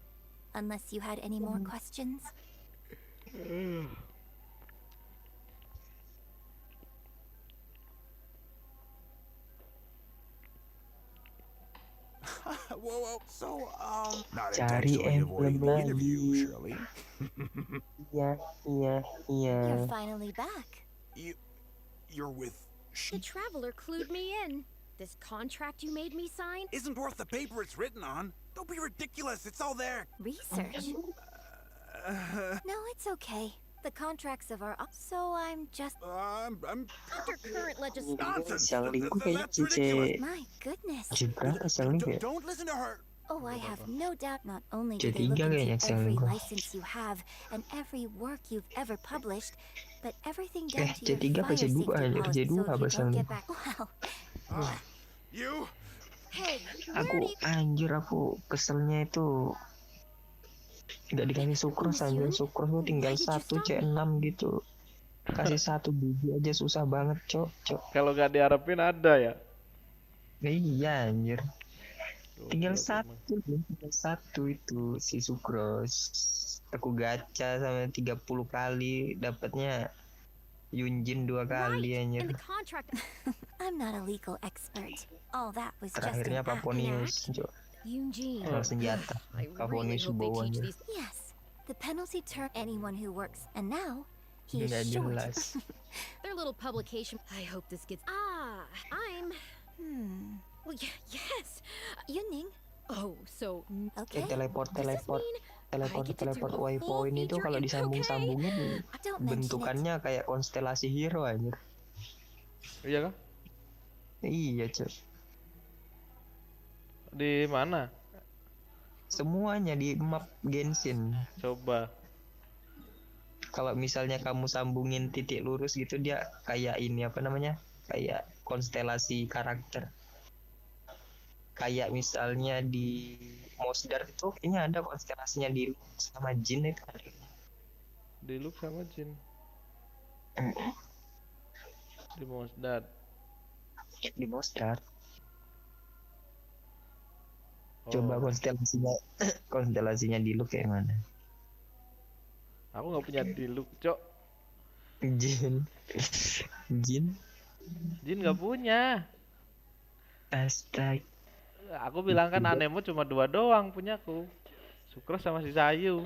Unless you had any more questions? Whoa. So, not Cari intentionally avoiding emblem the interview, lagi. Shirley. Iya. You're finally back. You're with The traveler clued me in. This contract you made me sign? Isn't worth the paper it's written on. Don't be ridiculous. It's all there. Research? No, it's okay. The contracts of our so I'm just I'm Under current legislation. nonsense. Siang Linggu kayaknya That's si ridiculous. my goodness. Berapa siang Linggu ya? Don't listen to her. Oh, I have no doubt not only do they C3 look kayaknya into siang every Linggu. license you have and every work you've ever published, but everything down to C3 your apa fire C2 safety anjir? policy C2 so apa if you siang don't get Linggu? back. Wow. You? Hey, where do you... Aku keselnya itu nggak dikasih sukros anjir. Sukros tuh tinggal 1 C6 gitu. Kasih 1 biji aja susah banget, cok. Kalau nggak diharapin ada ya. Iya anjir. Tinggal 1 itu si sukros. Aku gacha sampai 30 kali dapatnya Yunjin 2 kali anjir. In the contract... I'm not a legal expert. All that was just Terakhirnya an act. Paponius, cok. Eugene. Kalau senjata. I really Paponius hope they bawa teach anjir. these... Yes, the penalty term anyone who works, and now he is Nggak short. jelas. Their little publication... I hope this gets... I'm... Well, yes. Yuning. Oh, so... Okay. Teleport I get to do a waypoint full itu feature kalau in- disambung-sambungin Don't mention it. bentukannya kayak konstelasi hero anjir. Iya kah? Iya, cok. Di mana? Semuanya di map Genshin. Coba. Kalau misalnya kamu sambungin titik lurus gitu dia kayak ini apa namanya? Kayak konstelasi karakter. Kayak misalnya di Mosdar itu kayaknya ada konstelasinya di sama Jin itu ada. Di Look sama Jin. Di Mosdad. Di Mosdar. Oh. Coba konstelasinya di Look kayak mana? Aku nggak punya di Look, cok. Jin Nggak punya. Astaga. Aku bilang kan Anemo cuma 2 doang punyaku. Sukros sama si Sayu.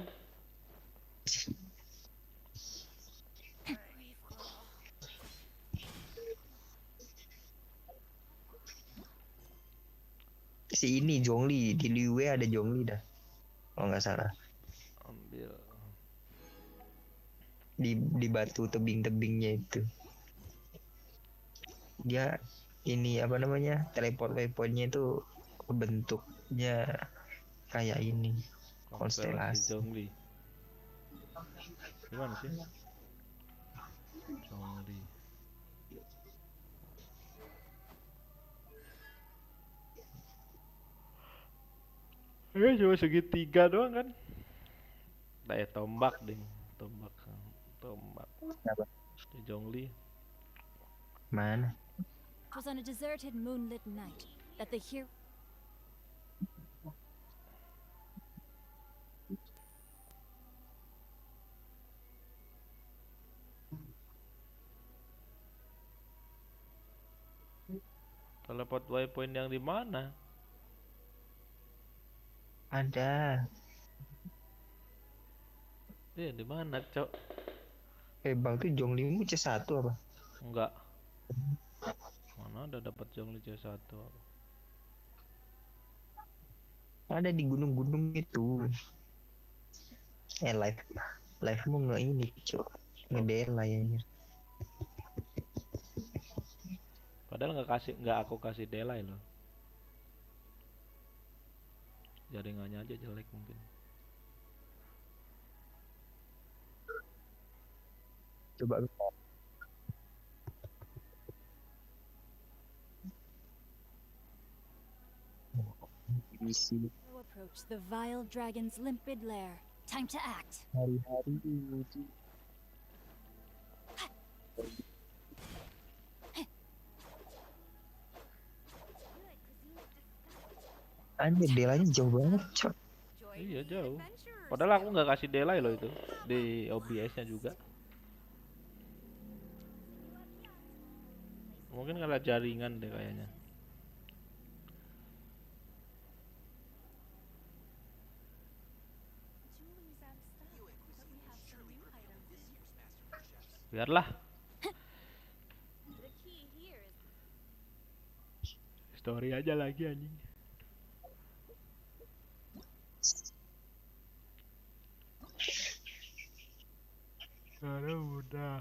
Si ini Zhongli di Liu ada Zhongli dah. Kalau nggak salah. Ambil. Di batu tebing-tebingnya itu. Dia ini apa namanya? Teleport waypointnya itu bentuknya kayak ini. Konstelasi. Zhongli. Gimana sih? Zhongli. Cuma segitiga doang kan? Daya tombak ding. tombak Kenapa? di Zhongli. Mana? It was on a deserted moonlit night that the hero. Teleport waypoint yang di mana? Ada. Di mana, Cok? Bang tuh Jonglimu C1 apa? Enggak. Mana ada dapat Zhongli C1? Ada di gunung-gunung itu. Live mu nggak ini, Cok. Ngedela ya. Padahal nggak aku kasih delay loh. Jaringannya aja jelek mungkin. Coba Approach the vile dragon's limpid lair. Time to act. hari-hari uji. Anjir, delanya jauh banget, Cok. Iya jauh. Padahal aku nggak kasih delay loh itu di OBS-nya juga. Mungkin karena jaringan deh kayaknya. Biarlah. Story aja lagi anjing. Udah.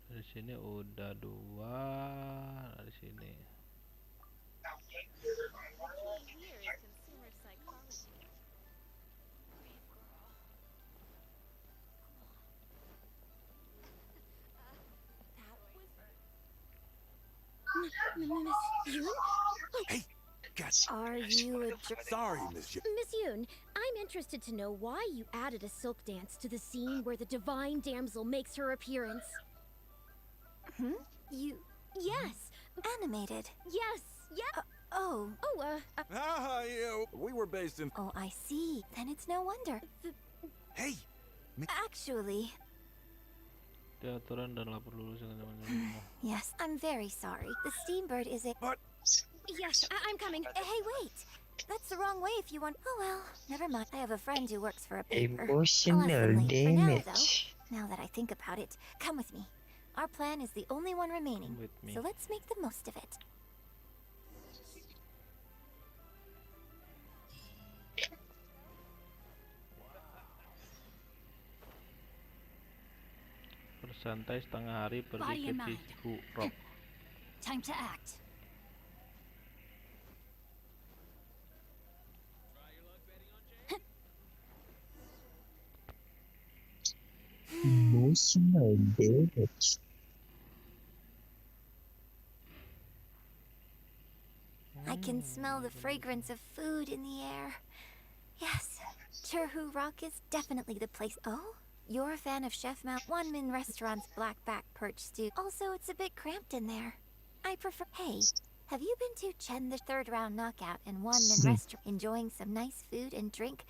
Dari sini udah 2, dari sini. Miss Yoon? Hey, guys. Are you a Sorry, Miss Yoon. Miss Yoon, I'm interested to know why you added a silk dance to the scene where the divine damsel makes her appearance. You Yes, animated? yes, yeah. Oh. We were based in. Oh, I see. Then it's no wonder. Hey, Actually, Aturan dan lapor lulus dengan teman-teman. yes, I'm very sorry. The Steambird is a. But Yes, I'm coming. Hey, wait! That's the wrong way if you want. Oh well, never mind. I have a friend who works for a paper. Emotional I'll ask them later. For now, damage. though, now that I think about it, come with me. Our plan is the only one remaining, With me. so let's make the most of it. Bersantai setengah hari pergi Body ke and mind. Cihu Rock. Time to act. Emotional damage. I can smell the fragrance of food in the air. Yes, Churhu Rock is definitely the place. Oh? You're a fan of Chef Mount One-Min Restaurant's blackback perch stew. Also, it's a bit cramped in there. I prefer... Hey, have you been to Chen the third round knockout in One-Min Restaurant, enjoying some nice food and drink?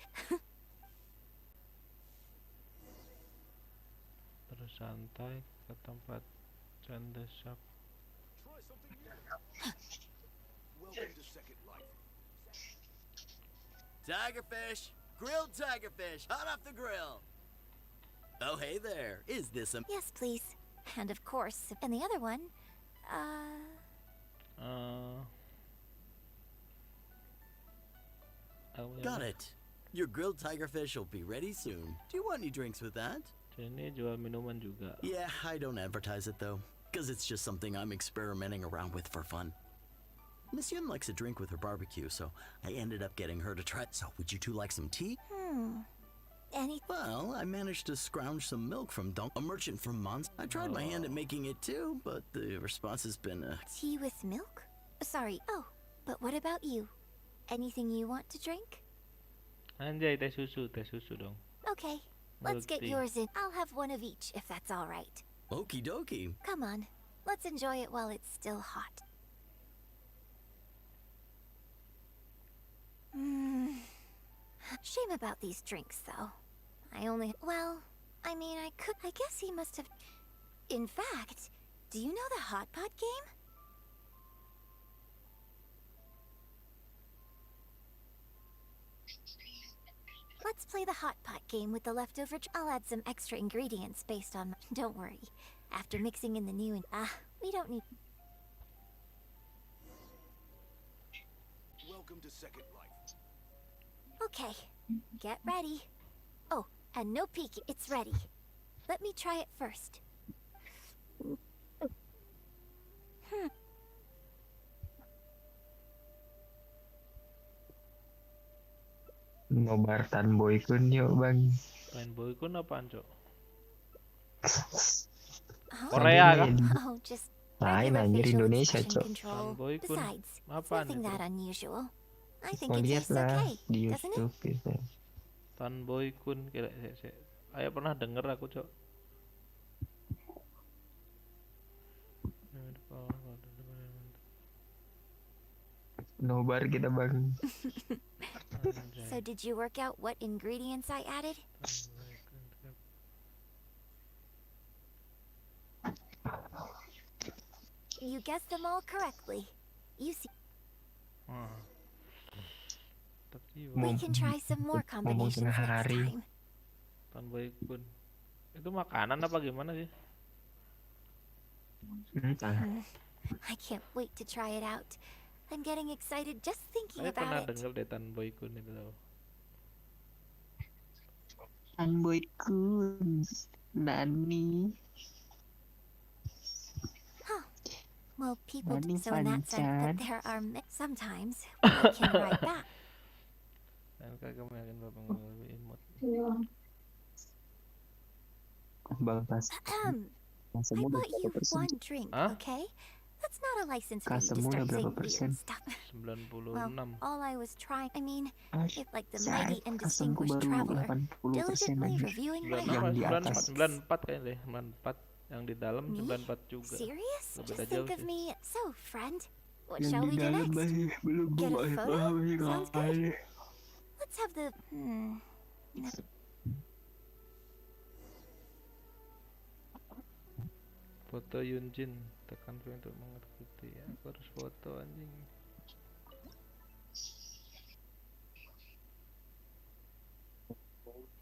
Bersantai ke tempat Canda Shop. Welcome to Second Life. Tigerfish! Grilled tigerfish, hot off the grill! Oh, hey there. Is this a... Yes, please. And of course, and the other one, Got it. Your grilled tigerfish will be ready soon. Do you want any drinks with that? Sini jual minuman juga. Yeah, I don't advertise it though, because it's just something I'm experimenting around with for fun. Miss Yun likes a drink with her barbecue, so I ended up getting her to try. So, would you two like some tea? any... Well, I managed to scrounge some milk from a merchant from Mons. I tried my hand at making it too, but the response has been, Tea with milk? Sorry. Oh, but what about you? Anything you want to drink? Anjay, teh susu dong. Okay, let's get Milk tea. yours in. I'll have one of each if that's all right. Okie dokie. Come on, let's enjoy it while it's still hot. Shame about these drinks, though. Well, I mean, I guess he must have... In fact, do you know the hot pot game? Let's play the hot pot game with the leftover. I'll add some extra ingredients based on. Don't worry. After mixing in the new we don't need. Welcome to Second Life. Okay, get ready. Oh, and no peeking. It's ready. Let me try it first. Nobar Tanboy Kun yuk bang. Fanboy kun apaan, Cok? Korea kah? Oh, just Lain regular anjir facial Indonesia expression cok. control. Fanboy kun Besides, it's apaan nothing itu? that unusual. I think Mau it lihat tastes lah okay, di doesn't it? YouTube gitu. Fanboy kun kira sik. Ayo pernah denger aku, Cok. Nobar kita bang. So did you work out what ingredients I added? You guessed them all correctly. You see, we can try some more combinations next time. Fanboy kun. Itu makanan apa gimana sih? I can't wait to try it out. I'm getting excited just thinking Saya pernah about it. denger deh Fanboy kun itu tau. Tanboy Kun. Nani. Well, people Nani so in that sense Pancan. that there are sometimes we can write back. Dan kamu yakin bapak ngeluarin imut? Bang pas. I bought you one drink, Hah? okay? That's not a license for you to Kasemmu udah start berapa saying persen? weird stuff. 96. Well, all I was trying, I mean, if like the Saya mighty and kasemku distinguished baru traveler, 80% diligently aja. reviewing my Yang di atas. 94 kayaknya deh, 94. Yang di dalam Me? 94 juga. Serious? Gak Just beda jauh think of sih. me. So, friend, what Yang shall di we do dalam next? masih belum Get a gue photo? paham Sounds good. kali. Let's have the. Foto Yunjin, tekan V untuk mengikuti. Aku harus foto anjing.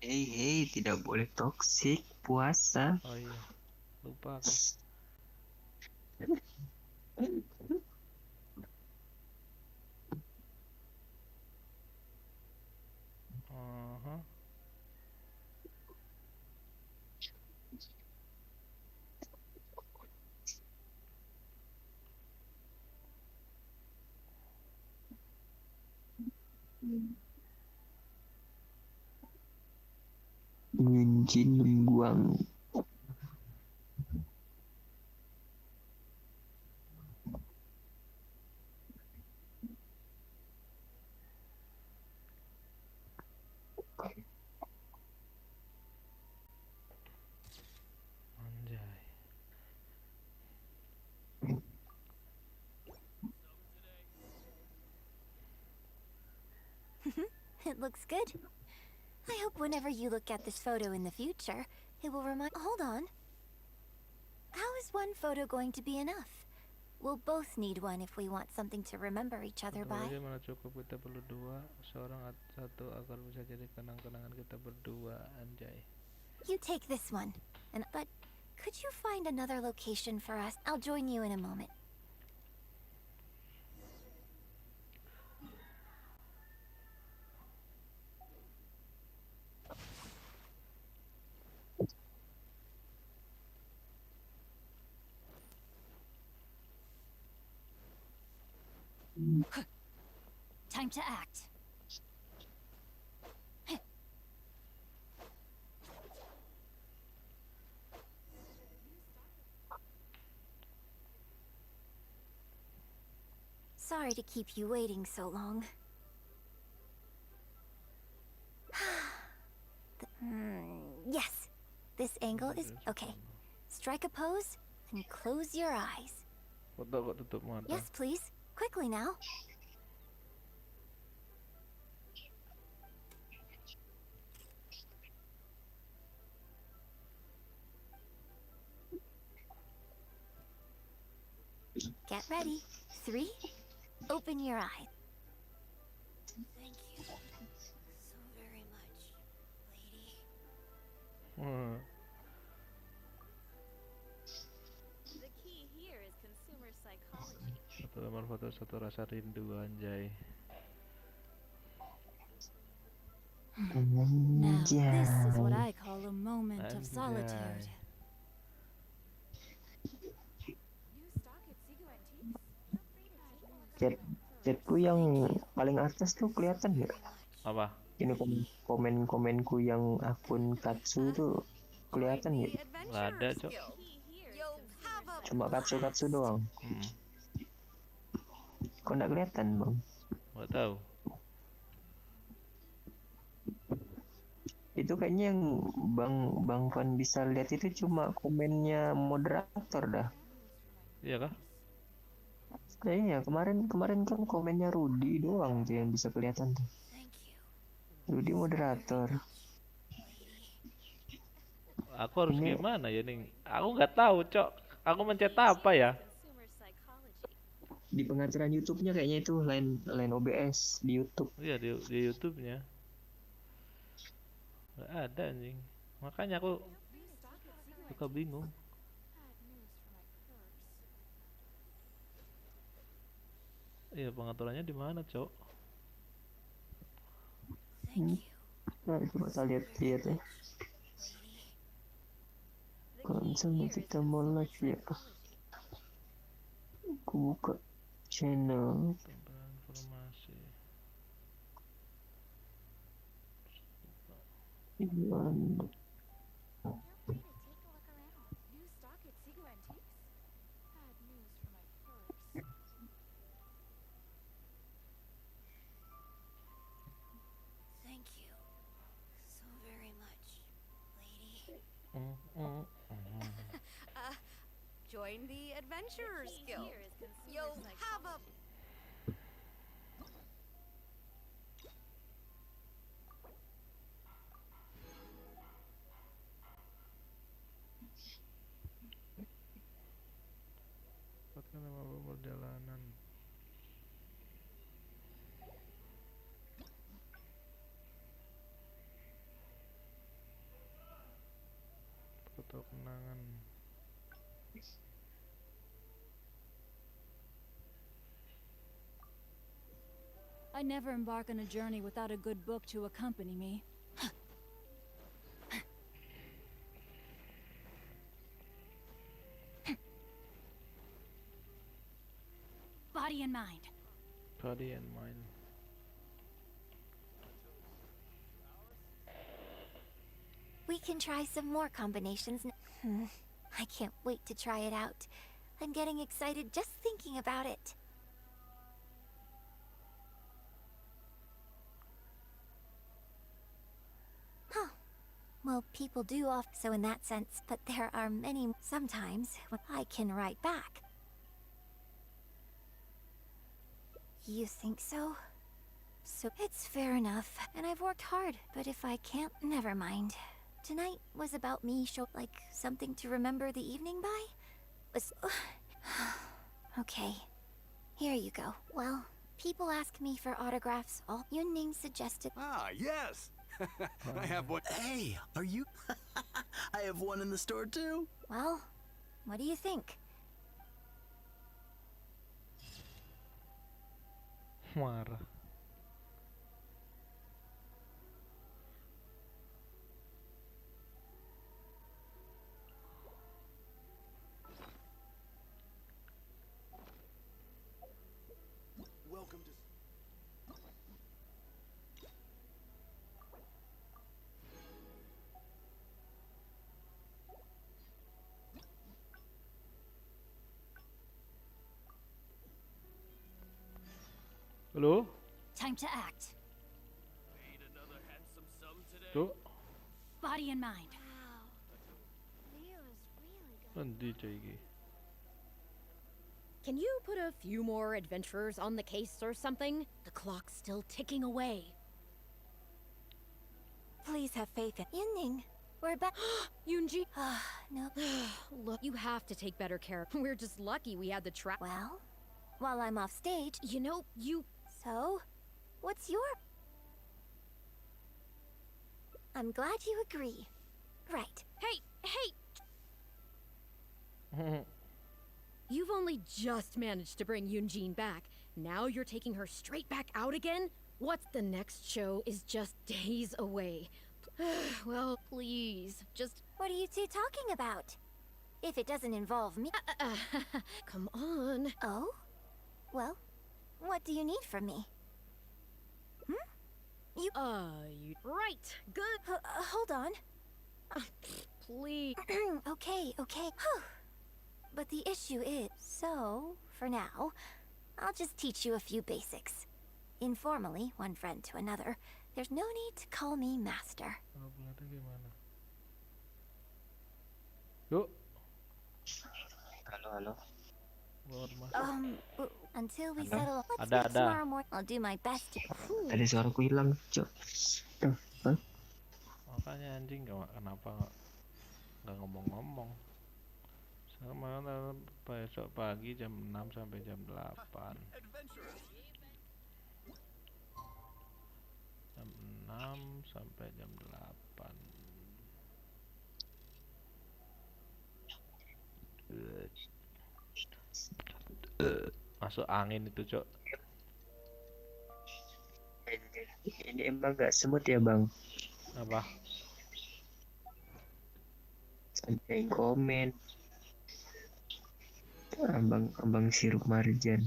Hei, tidak boleh toksik puasa. Oh iya, lupa aku. Aha. Yunjin membuang. Anjay. It looks good. I hope whenever you look at this photo in the future, it will remind. Hold on. How is one photo going to be enough? We'll both need one if we want something to remember each other by. Bagaimana cukup kita perlu dua, seorang satu agar bisa jadi kenang-kenangan kita berdua, anjay. You take this one. But could you find another location for us? I'll join you in a moment. Time to act. Sorry to keep you waiting so long. Yes, this angle is okay. Strike a pose and close your eyes. Foto kok tutup mata. Yes, please. Quickly now. Get ready. 3. Open your eyes. Thank you so very much, lady. The key here is consumer psychology. Satu lembar foto, satu rasa rindu, anjay. Now, this is what I call a moment of solitude. Chatku yang paling atas tuh kelihatan nggak? Apa? Ini komen-komenku yang akun Katsu tuh kelihatan nggak? Nggak ada, Cok. Cuma Katsu doang. Kok nggak kelihatan, Bang? Nggak tahu. Itu kayaknya yang Bang Van bisa lihat itu cuma komennya moderator dah. Iya kah? Iya, kemarin kan komennya Rudy doang tuh yang bisa kelihatan tuh. Rudy moderator. Aku harus gimana ya, Ning? Aku nggak tahu, Cok. Aku mencet apa ya? Di pengaturan YouTube-nya kayaknya itu line OBS di YouTube. Iya, di YouTube-nya. Nggak ada, anjing. Makanya aku suka bingung. Iya, pengaturannya di mana, Cok? Nah, coba kita lihat ya. Konsolnya kita mau live ya. Aku buka channel. Informasi. Ini Join the Adventurers Guild. You'll have a... Dapatkan nama perjalanan. Foto kenangan. I never embark on a journey without a good book to accompany me. Body and mind. Body and mind. We can try some more combinations. I can't wait to try it out. I'm getting excited just thinking about it. Huh. Well, people do so in that sense, but there are many sometimes when I can write back. You think so? So it's fair enough, and I've worked hard, but if I can't, never mind. Tonight was about me, like something to remember the evening by? Okay, here you go. Well, people ask me for autographs. All Yunning suggested. Ah, yes! I have one. Hey, are you? I have one in the store too. Well, what do you think? Marah. Welcome to... Halo? Time to act. Cuk, Body and mind. nanti coy iki. Can you put a few more adventurers on the case or something? The clock's still ticking away. Please have faith in Yunning. We're back. Yunji. No. Look, you have to take better care. We're just lucky we had the trap. Well, while I'm off stage, You know, you... so what's your... I'm glad you agree. Right. Hey! You've only just managed to bring Yunjin back. Now you're taking her straight back out again? What's the next show is just days away. Well, please, just... What are you two talking about? If it doesn't involve me... Come on. Oh? Well, what do you need from me? You... Right. Good. Hold on. Please. Okay. Whew. But the issue is... So, for now, I'll just teach you a few basics. Informally, one friend to another. There's no need to call me master. Yuk. Halo. Until we Halo? settle, let's Ada. meet tomorrow morning. I'll do my best to... Tadi suaraku hilang, Cok. Makanya anjing kenapa nggak ngomong-ngomong. Sama besok pagi jam 6 sampai jam 8. Jam 6 sampai jam 8. Masuk angin itu, Cok. Ini emang gak semut ya, Bang? Apa? Ada yang komen. Abang sirup marjan.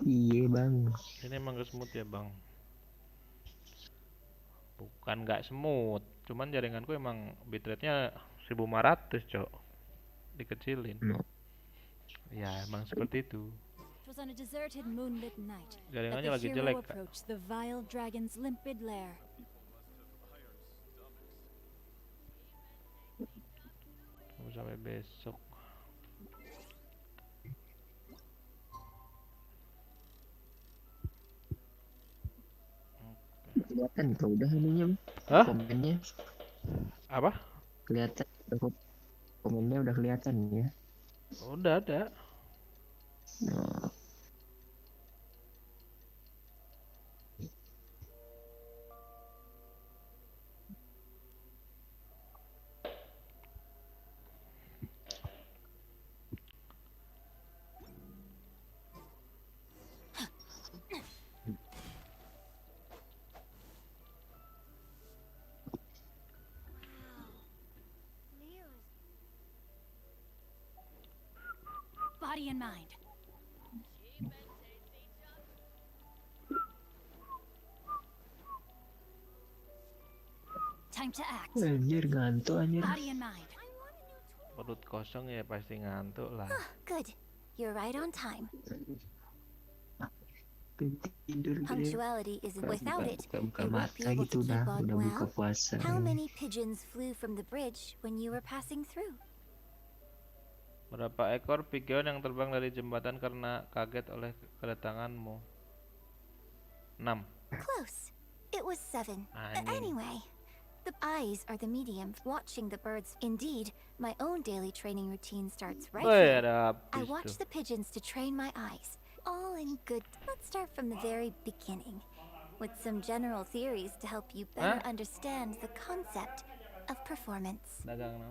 Iya, Bang. Ini emang gak semut ya, Bang? Bukan gak semut, cuman jaringanku emang bitrate-nya 1500, Cok. Dikecilin. Ya, emang seperti itu. It was on a deserted moonlit night that Jaringannya the lagi hero jelek, Kak. approached the vile dragon's limpid lair. Tunggu sampai besok. Kelihatan kok udah anunya, Hah? komennya. Apa? Kelihatan komennya udah kelihatan ya. Udah ada. Nah, Body and mind. Time to act. anjir ngantuk anjir. Body and mind. Perut kosong ya pasti ngantuk lah. Good. You're right on time. Tidur deh. Punctuality isn't without it. Buka It won't be mata able gitu to keep on udah buka well. puasa. How many pigeons flew from the bridge when you were passing through? Berapa ekor pigeon yang terbang dari jembatan karena kaget oleh kedatanganmu? 6. Close. It was 7. Anjing. Anyway, the eyes are the medium watching the birds. Indeed, my own daily training routine starts right Woi, here. ada I habis watch tuh. the pigeons to train my eyes. All in good. Let's start from the very beginning, with some general theories to help you better understand the concept of performance. Dagang no.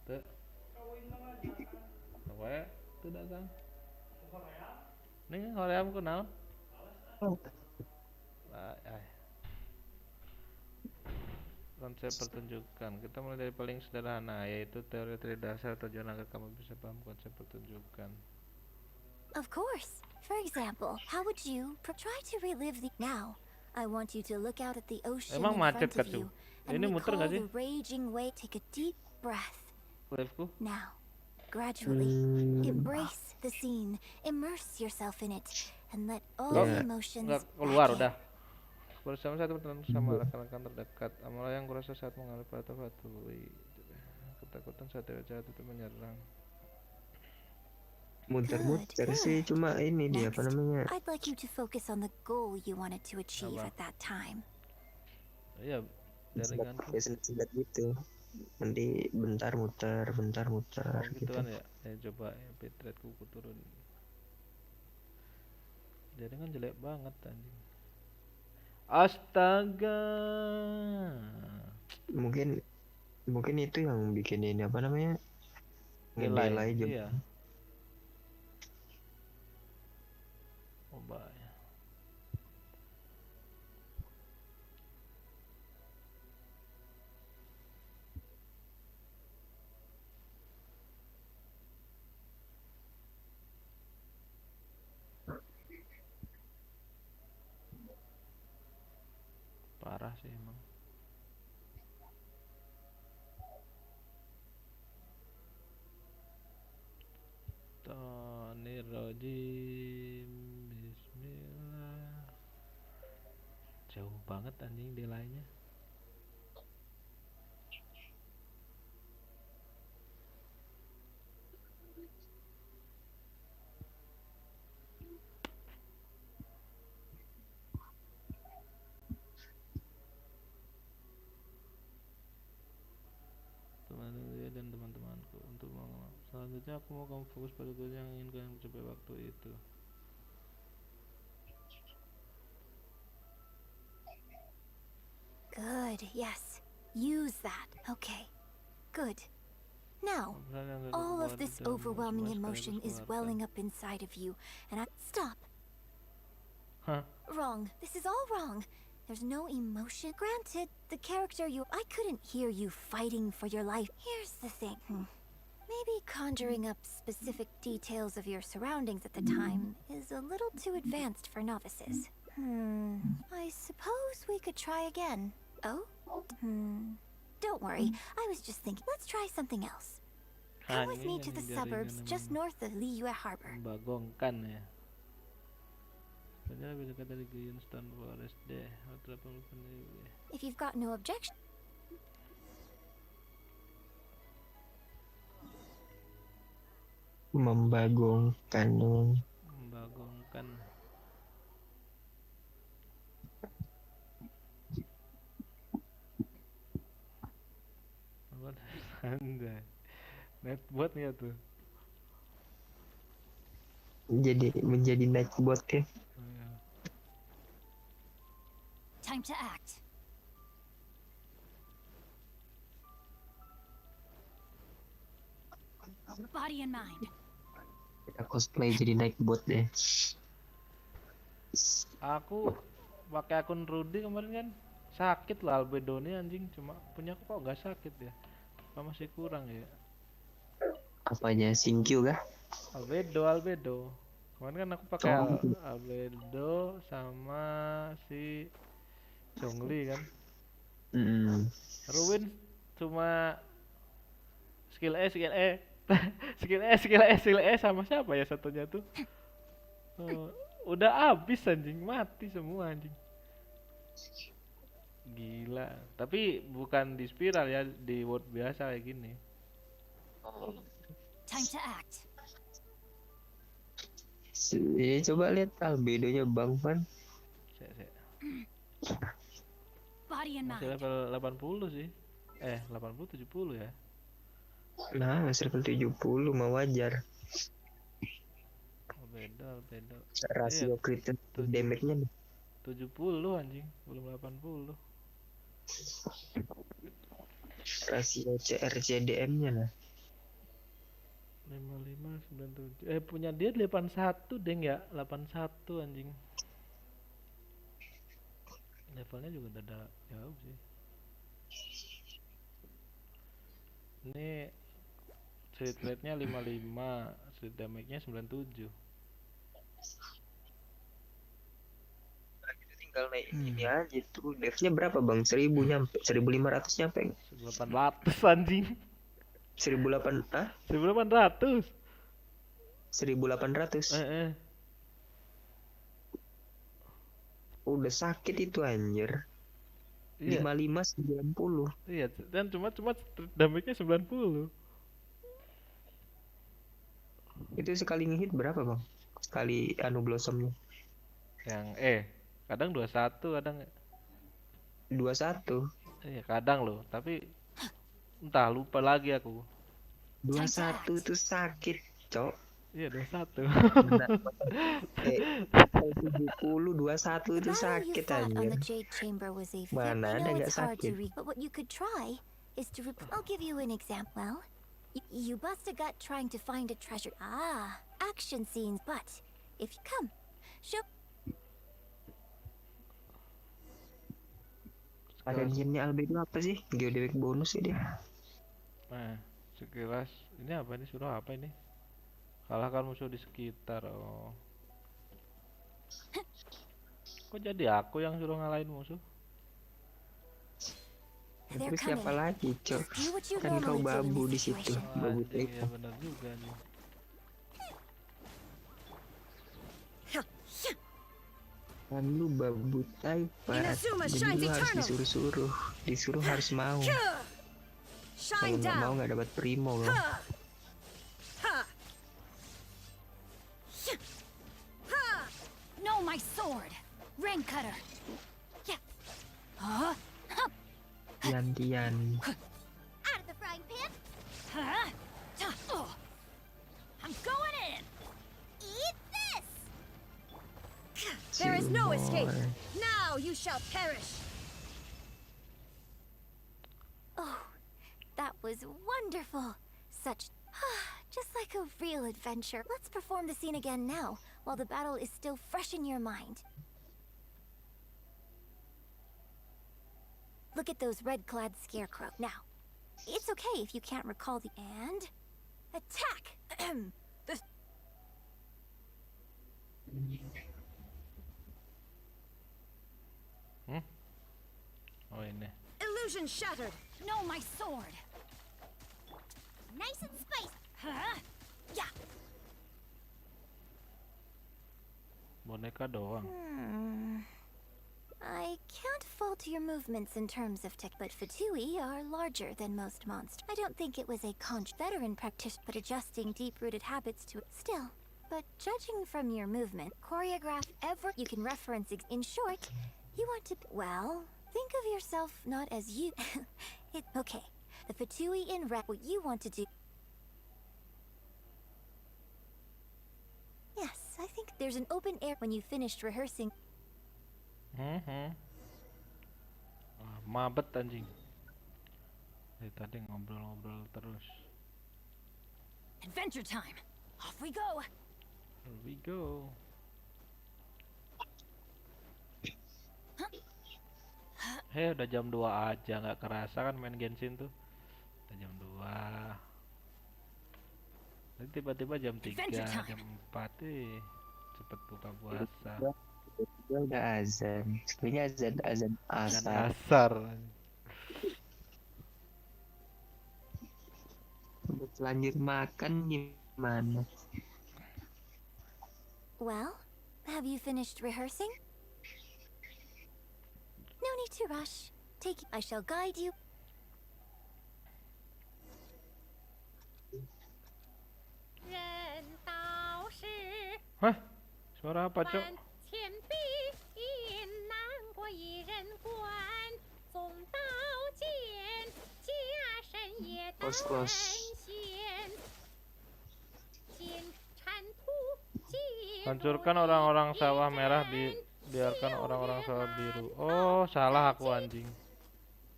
Tuh. Kowe tuh dagang. Ning hoream ku naon? Konsep pertunjukan. Kita mulai dari paling sederhana, yaitu teori-teori dasar tujuan agar kamu bisa paham konsep pertunjukan. Of course. For example, how would you try to relive the... Now, I want you to look out at the ocean Emang in macet front of kan you tuh? and Ini muter recall nggak sih? the raging wave. Take a deep breath. Live-ku? Now, gradually. Embrace the scene, immerse yourself in it, and let all emotions keluar udah. Bersama satu teman sama rekan-rekan terdekat. Amalah yang kurasa saat mengalami batu-batu. Ketakutan saat jahat itu menyerang. Muter-muter sih, cuma ini dia apa namanya? I'd like you to focus on the goal you wanted to achieve at that time. Iya, jaringanku. Sedat gitu. Nanti bentar muter gitu kan ya. Coba bitrate-ku turun. Jaringan jelek banget anjing. Astaga. Mungkin itu yang bikin ini apa namanya? Ngedelay juga. Iya. Coba ya. Parah sih emang. Tonirrojim. Bismillah. Jauh banget anjing delaynya. Dan teman-temanku untuk selanjutnya aku mau kamu fokus pada tujuan yang ingin kalian capai waktu itu. Good, yes. Use that. Okay. Good. Now, all of this overwhelming emotion is welling up inside of you, and stop. Huh? Wrong. This is all wrong. There's no emotion. Granted, the character I couldn't hear you fighting for your life. Here's the thing. Maybe conjuring up specific details of your surroundings at the time is a little too advanced for novices. I suppose we could try again. Oh? Don't worry. I was just thinking, let's try something else. Come with me to the suburbs just north of Liyue Harbor. Bagongkan ya. Dari Genshin Forest deh. If you've got no objection. Membagongkan. Anjay. Netbot ya tuh. Menjadi netbot ya. Time to act. Body and mind. Kita cosplay jadi naik bot deh. Aku pakai akun Rudy kemarin kan sakit lah albedonya anjing, cuma punya aku kok nggak sakit ya? Apa masih kurang ya? Apanya Sinkyu kah? Albedo. Kemarin kan aku pakai albedo sama si Zhongli kan. Ruin cuma skill E sama siapa ya satunya tuh? Udah habis anjing, mati semua anjing. Gila. Tapi bukan di spiral ya, di world biasa kayak gini. Time to act. Ini coba lihat albedonya Bang Van. Body and mind. Masih level 80 sih. 80 70 ya. Nah, masih level 70 mah wajar. Albedo. Rasio crit damage-nya 70 anjing, belum 80. Rasio CRCDM-nya nah. 55 97. Punya dia 81 deng ya, 81 anjing. Levelnya juga udah ada jauh sih. Ini street rate-nya 55, street damage-nya 97. Tinggal naik ini aja tuh. Devnya berapa Bang? 1000 nyampe, 1500 nyampe. 1800 anjing. 1.800. 1.800. Udah sakit itu anjir. Iya. 55 90. Iya, dan cuma damage-nya 90. Itu sekali ngehit berapa, Bang? Sekali blossomnya. Yang kadang 21, kadang 21. Iya, kadang loh, tapi entah lupa lagi aku. 21 itu sakit, Cok. Iya, 21. 70 21 itu sakit anjir. Mana ada nggak sakit? But what you could try is to I'll give you an example. Well, you bust a gut trying to find a treasure. Action scenes, but if you come, show. Ada gamenya Albedo apa sih? Geodewek bonus ya dia. Nah, sekilas ini apa ini, suruh apa ini? Kalahkan musuh di sekitar. Oh. Kok jadi aku yang suruh ngalahin musuh? Terus siapa lagi, Cok? Kan kau babu di situ, babu Iya benar juga nih. Kan lu babu Taipan, jadi lu harus disuruh harus mau. Kalau nggak mau nggak dapat primo loh. No, my sword, ring cutter. Tian. Out of the frying pan. I'm going in. Eat this. There is no escape. Now you shall perish. Oh, that was wonderful. Just like a real adventure. Let's perform the scene again now, while the battle is still fresh in your mind. Look at those red-clad scarecrow. Now, it's okay if you can't recall the and attack. Oh ini. Illusion shattered. No, my sword. Nice and spicy. Yeah. Boneka doang. I can't fault your movements in terms of tech, but Fatui are larger than most monsters. I don't think it was a veteran practitioner, but adjusting deep-rooted habits to it still. But judging from your movement, choreograph you can reference. In short, you want to. Well, think of yourself not as you. Okay. The Fatui in what you want to do. Yes, I think there's an open air when you finished rehearsing. Mabet anjing. Dari tadi ngobrol-ngobrol terus. Adventure time. Off we go. Here we go. Udah jam 2 aja, nggak kerasa kan main Genshin tuh. Udah jam 2. Nanti tiba-tiba jam 3, jam 4 cepet buka puasa. Udah azan. Sebenarnya azan asar. Udah lanjut makan gimana? Well, have you finished rehearsing? No need to rush. I shall guide you. Hah? Suara apa, Cok? Kos. Hancurkan orang-orang sawah merah, biarkan orang-orang sawah biru. Oh, salah aku anjing.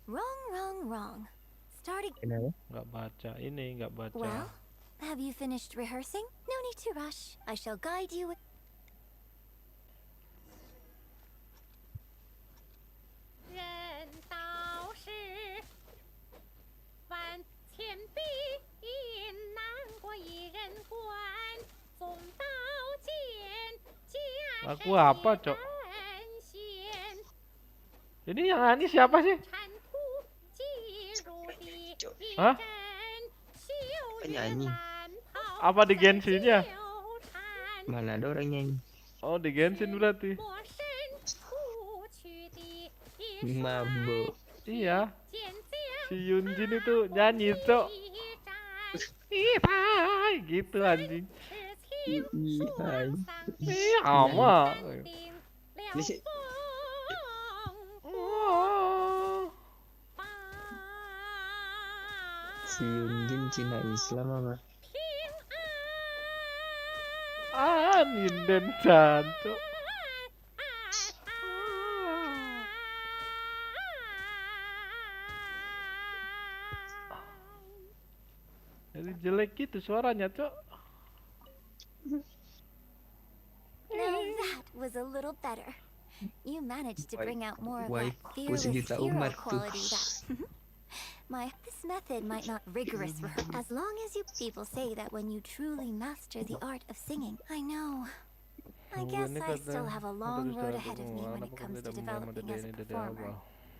Wrong. Starting. Nggak baca. Ini nggak baca. Well, have you finished rehearsing? No need to rush. I shall guide you. Aku apa, Cok? Ini yang siapa sih? Hah? Nyanyi. Apa di Genshin-nya? Mana ada orang nyanyi. Oh, di Genshin berarti. Mabuk. Iya. Si Yunjin itu nyanyi, Cok. Ih, gitu anjing. Ih, ama. Ini sih si Yunjin Cina Islam apa? Ninden Cok. Jadi jelek gitu suaranya, Cok. Now that was a little better. You managed to bring out more of that fearless sejuta hero umat tuh. quality that this method might not rigorous as long as you people say that when you truly master the art of singing. I know. I guess I still have a long road ahead of me when it comes to developing as a performer.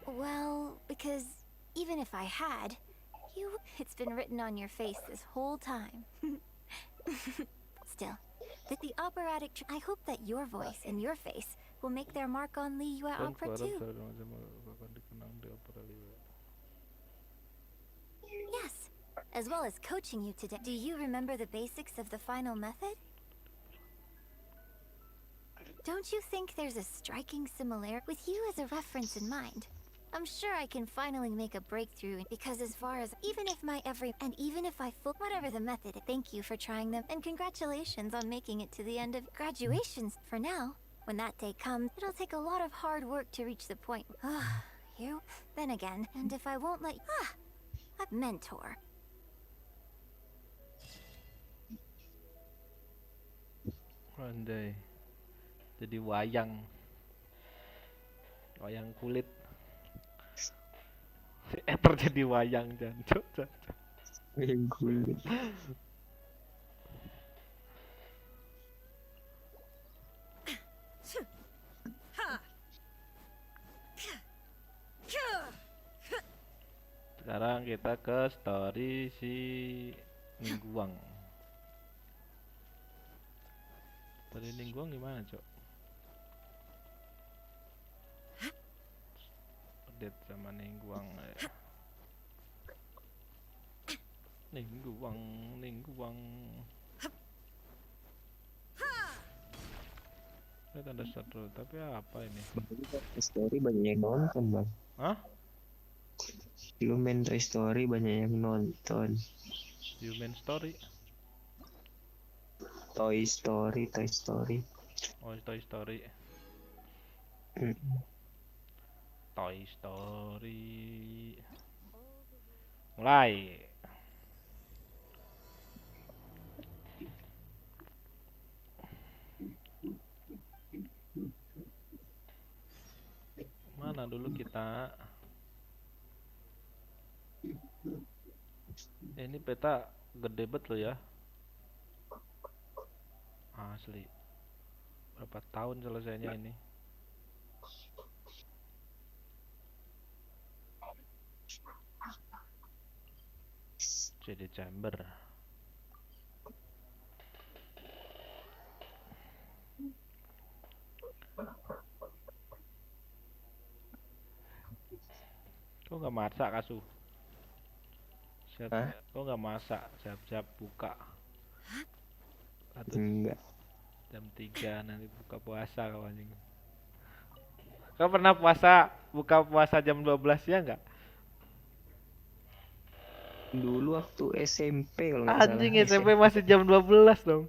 Well, because even if I had, it's been written on your face this whole time. Still, the operatic I hope that your voice and your face will make their mark on Liyue opera too. Yes, as well as coaching you today. Do you remember the basics of the final method? Don't you think there's a striking similarity with you as a reference in mind? I'm sure I can finally make a breakthrough because as far as even if I whatever the method, thank you for trying them and congratulations on making it to the end of graduations. For now, when that day comes, it'll take a lot of hard work to reach the point. Then again, and if I won't let a mentor. Andai. Jadi wayang kulit. Si Ether jadi wayang jancuk. Wayang kulit. Sekarang kita ke story si Ningguang. Story Ningguang gimana, Cok? Update sama Ningguang. Ningguang. Ini tanda seru, tapi apa ini? Story banyak yang nonton, Bang. Hah? Human Story banyak yang nonton. Human Story? Toy Story. Oh, Toy Story. Toy Story. Mulai. Mana dulu kita? Ini peta gede banget loh ya. Asli. Berapa tahun selesainya ini? CD chamber. Kok nggak masak, Kasu? Kok nggak masak? Siap-siap buka. Enggak. Jam 3 nanti buka puasa kau anjing. Kau pernah buka puasa jam 12 ya enggak? Dulu waktu SMP kalau nggak salah. Anjing SMP masih jam 12 dong.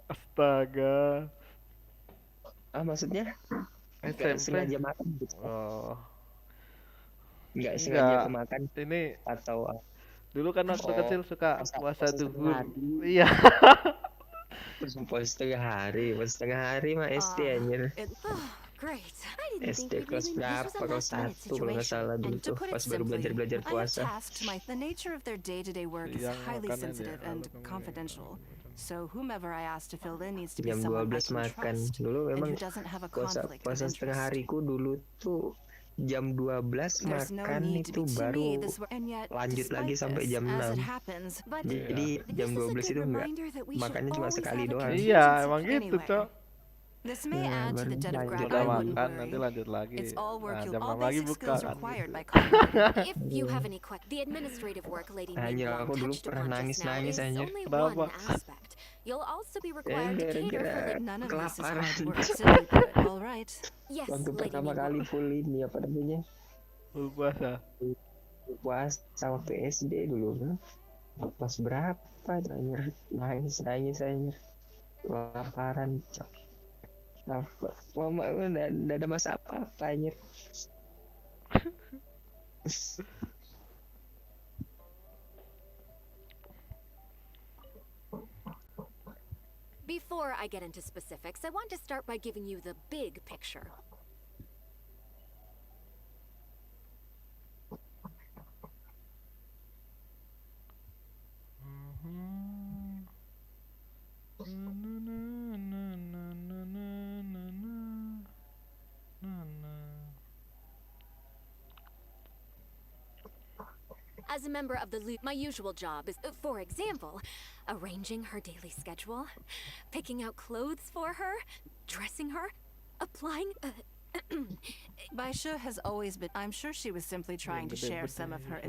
Astaga. Maksudnya? SMP sengaja makan gitu. Oh. Enggak sengaja kemakan. Ini atau dulu kan waktu kecil suka puasa duhur. Iya. Puasa setengah hari mah SD anjir. SD kelas berapa? Kelas 1 kalau nggak salah dulu tuh pas baru belajar puasa. The nature of their day-to-day work is highly sensitive and confidential. So whomever I ask to fill in needs to be Jam someone I 12 can makan. trust Dulu and memang who doesn't have a conflict of puasa setengah interest. hariku dulu tuh jam 12 There's no makan need to itu be to baru me this way, and yet, lanjut lagi despite sampai this, jam as 6. it happens, but Jadi jam this is a 12 good itu enggak reminder that we should makannya cuma always sekali have a doang. Iya, contingency emang plan gitu, anyway. Cok. This may Ya, add to baru the debt of lanjut gratitude. Udah I lagi. wouldn't makan, worry. nanti lanjut lagi. It's all work Nah, you jam all 6 lagi basic buka skills kan required gitu. by copyright. If you have any questions, the administrative work Lady Anjir, Ningguang aku dulu touched pernah upon just now nangis-nangis is anjir. only Kenapa? one aspect. You'll also be Ya required to cater for gara-gara None of this is hard kelaparan. work. Simply put, all right. Yes, Waktu Lady pertama Ningguang. kali full ini apa namanya? Full puasa. Puasa waktu SD dulu. Pas berapa tuh, anjir? Nangis anjir. Kelaparan, Cok. Mama udah ada masa apa-apa anjir. Before I get into specifics, I want to start by giving you the big picture. As a member of the Loot, my usual job is, for example, arranging her daily schedule, picking out clothes for her, dressing her, applying. Baisha has always been. I'm sure she was simply trying to share some of her.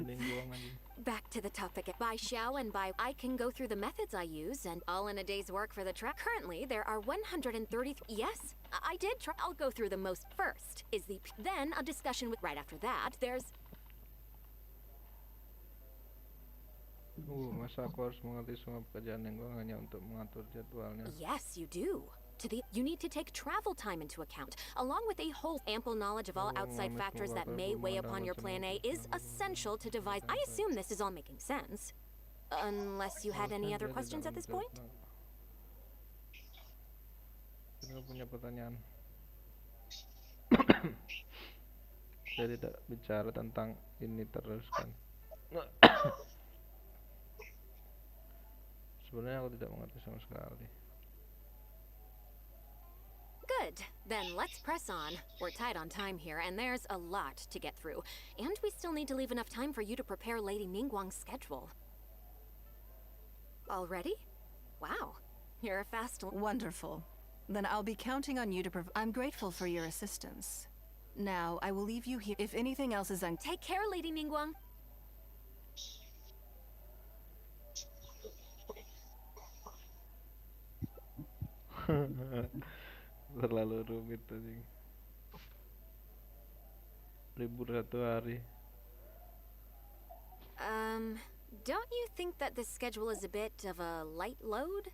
Back to the topic. By Xiao and by I can go through the methods I use and all in a day's work for the track. Currently, there are 130. Yes, I did try. I'll go through the most first. Then a discussion with. Right after that, there's. Masa aku harus mengerti semua pekerjaan Ningguang hanya untuk mengatur jadwalnya? Yes, you do. You need to take travel time into account, along with a whole ample knowledge of all outside factors that may weigh upon your plan A is essential to devise. I assume this is all making sense. Unless you had any other questions at this point? Saya punya pertanyaan. Saya tidak bicara tentang ini terus kan. Sebenarnya aku tidak mengerti sama sekali. Good. Then let's press on. We're tight on time here, and there's a lot to get through. And we still need to leave enough time for you to prepare Lady Ningguang's schedule. Already? Wow. You're a fast one. Wonderful. Then I'll be counting on you to I'm grateful for your assistance. Now, I will leave you here. If anything else is Take care, Lady Ningguang. Terlalu rumit tadi. Libur 1 hari. Don't you think that this schedule is a bit of a light load?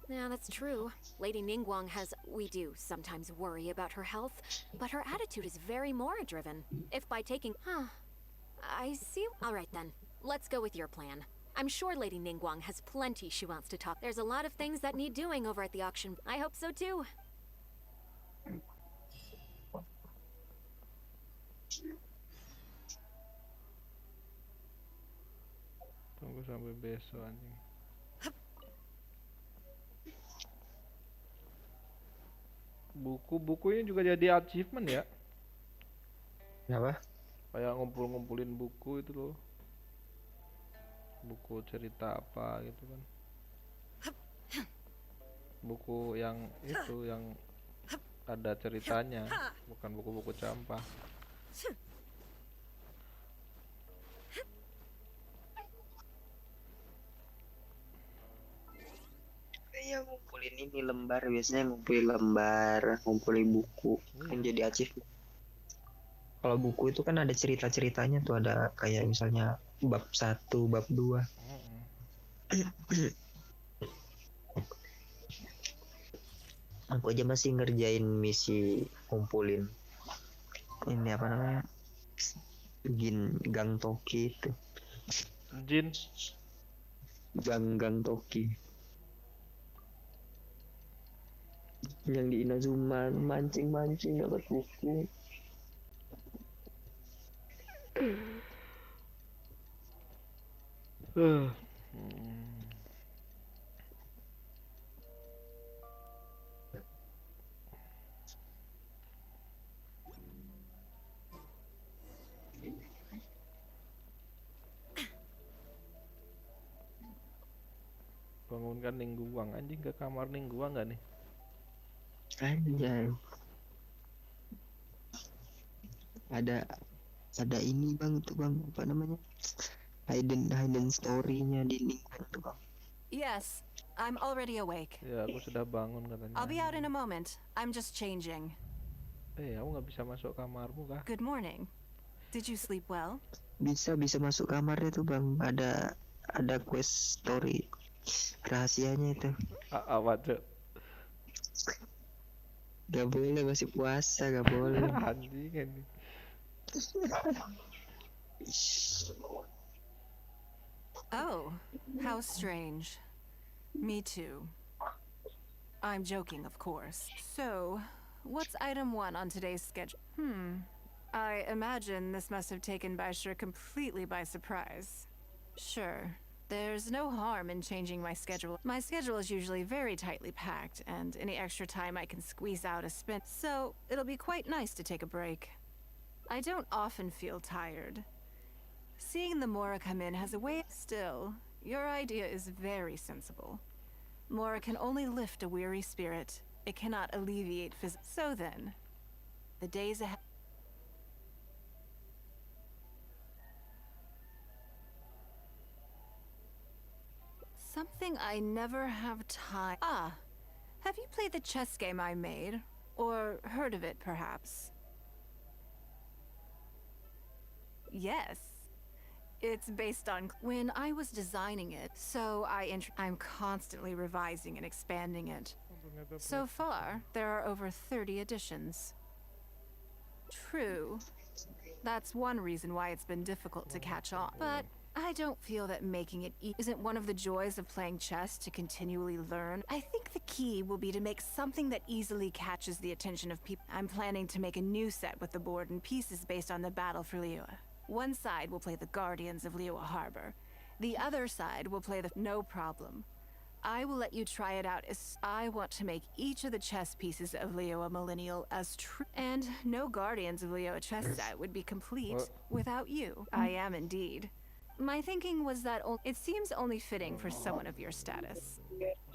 Yeah, that's true. Lady Ningguang we do sometimes worry about her health, but her attitude is very Mora-driven. If by taking, I see. All right then, let's go with your plan. I'm sure Lady Ningguang has plenty she wants to talk. There's a lot of things that need doing over at the auction. I hope so too. Tunggu sampai besok anjing. Buku-bukunya juga jadi achievement ya? Apa? Kayak ngumpulin buku itu loh. Buku cerita apa gitu kan. Buku yang itu yang ada ceritanya, bukan buku-buku campah. Ya ngumpulin ini lembar, biasanya ngumpulin buku kan jadi achievement. Kalau buku itu kan ada cerita-ceritanya tuh, ada kayak misalnya bab 1, bab 2. Aku aja masih ngerjain misi ngumpulin ini apa namanya, gang Toki itu. Gang Toki yang di Inazuma, mancing dapat buku. membangunkan Ningguang. Anjing, ke kamar Ningguang nggak nih? Anjay. Ada ini bang, tuh bang, apa namanya, hidden story-nya di lingkungan tuh bang. Yes, I'm already awake. Ya, aku sudah bangun katanya. I'll be out in a moment. I'm just changing. Aku nggak bisa masuk kamarmu kah? Good morning. Did you sleep well? Bisa masuk kamarnya tuh bang. Ada quest story rahasianya itu. Apa tuh? Gak boleh, masih puasa, gak boleh. Anjing ini. Oh, how strange. Me too. I'm joking, of course. So, what's item 1 on today's schedule? I imagine this must have taken Baishir completely by surprise. Sure, there's no harm in changing my schedule. My schedule is usually very tightly packed, and any extra time I can squeeze out is spent, so it'll be quite nice to take a break. I don't often feel tired. Seeing the Mora come in has a way. Still, your idea is very sensible. Mora can only lift a weary spirit. It cannot alleviate So then, the days ahead. Something I never have time. Have you played the chess game I made? Or heard of it, perhaps? Yes. It's based on when I was designing it, so I'm constantly revising and expanding it. So far, there are over 30 editions. True. That's one reason why it's been difficult to catch on. But I don't feel that making it isn't one of the joys of playing chess to continually learn. I think the key will be to make something that easily catches the attention of people. I'm planning to make a new set with the board and pieces based on the battle for Liyue. One side will play the Guardians of Liyue Harbor. The other side will play the No Problem. I will let you try it out as I want to make each of the chess pieces of Liyue Millennial as true. And no Guardians of Liyue chess set would be complete without you. I am indeed. My thinking was that it seems only fitting for someone of your status.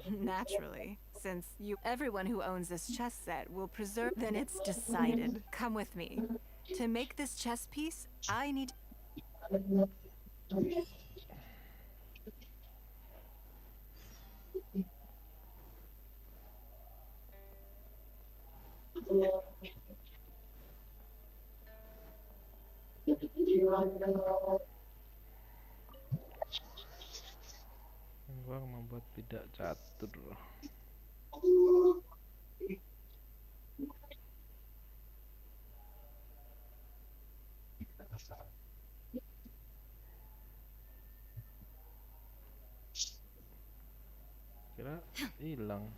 Naturally, since everyone who owns this chess set will preserve. Then it's decided. Come with me. To make this chess piece, I need. Gua membuat bidak catur. Kira hilang.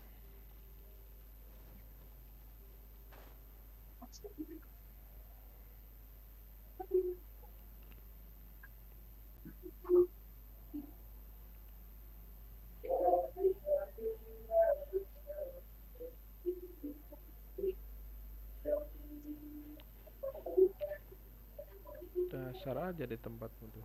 Dasar aja di tempatmu tuh.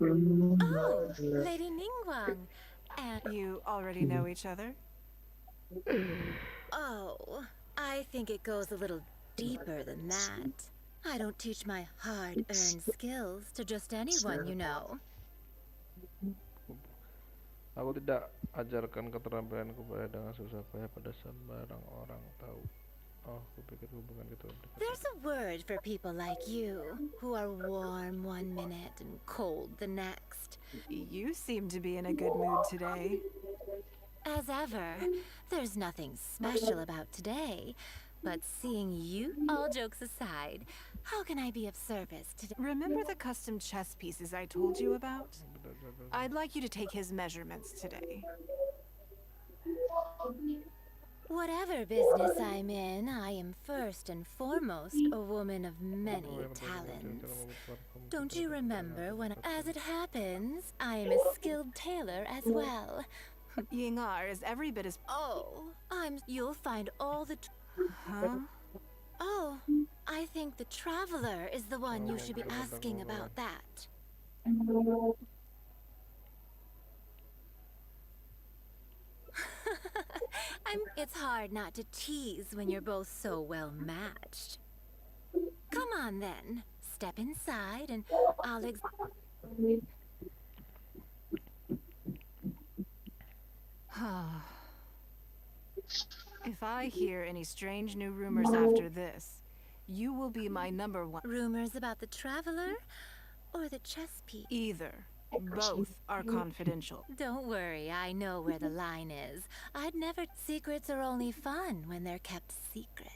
Oh, Lady Ningguang. And you already know each other? Oh, I think it goes a little deeper than that. I don't teach my hard-earned skills to just anyone, you know. Aku tidak ajarkan keterampilanku dengan susah payah pada sembarang orang tahu. Oh, kupikir hubungan gitu. There's a word for people like you, who are warm one minute and cold the next. You seem to be in a good mood today. As ever, there's nothing special about today. But seeing you, all jokes aside, how can I be of service today? Remember the custom chess pieces I told you about? I'd like you to take his measurements today. Whatever business I'm in, I am first and foremost a woman of many talents. Don't you remember when, as it happens, I am a skilled tailor as well? Yingar is every bit as... Oh, you'll find all the... Huh? Oh, I think the traveler is the one you should be asking about that. It's hard not to tease when you're both so well matched. Come on then, step inside and I'll If I hear any strange new rumors after this, you will be my number one. Rumors about the traveler or the chess piece? Either. Both are confidential. Don't worry, I know where the line is. I'd never... Secrets are only fun when they're kept secret.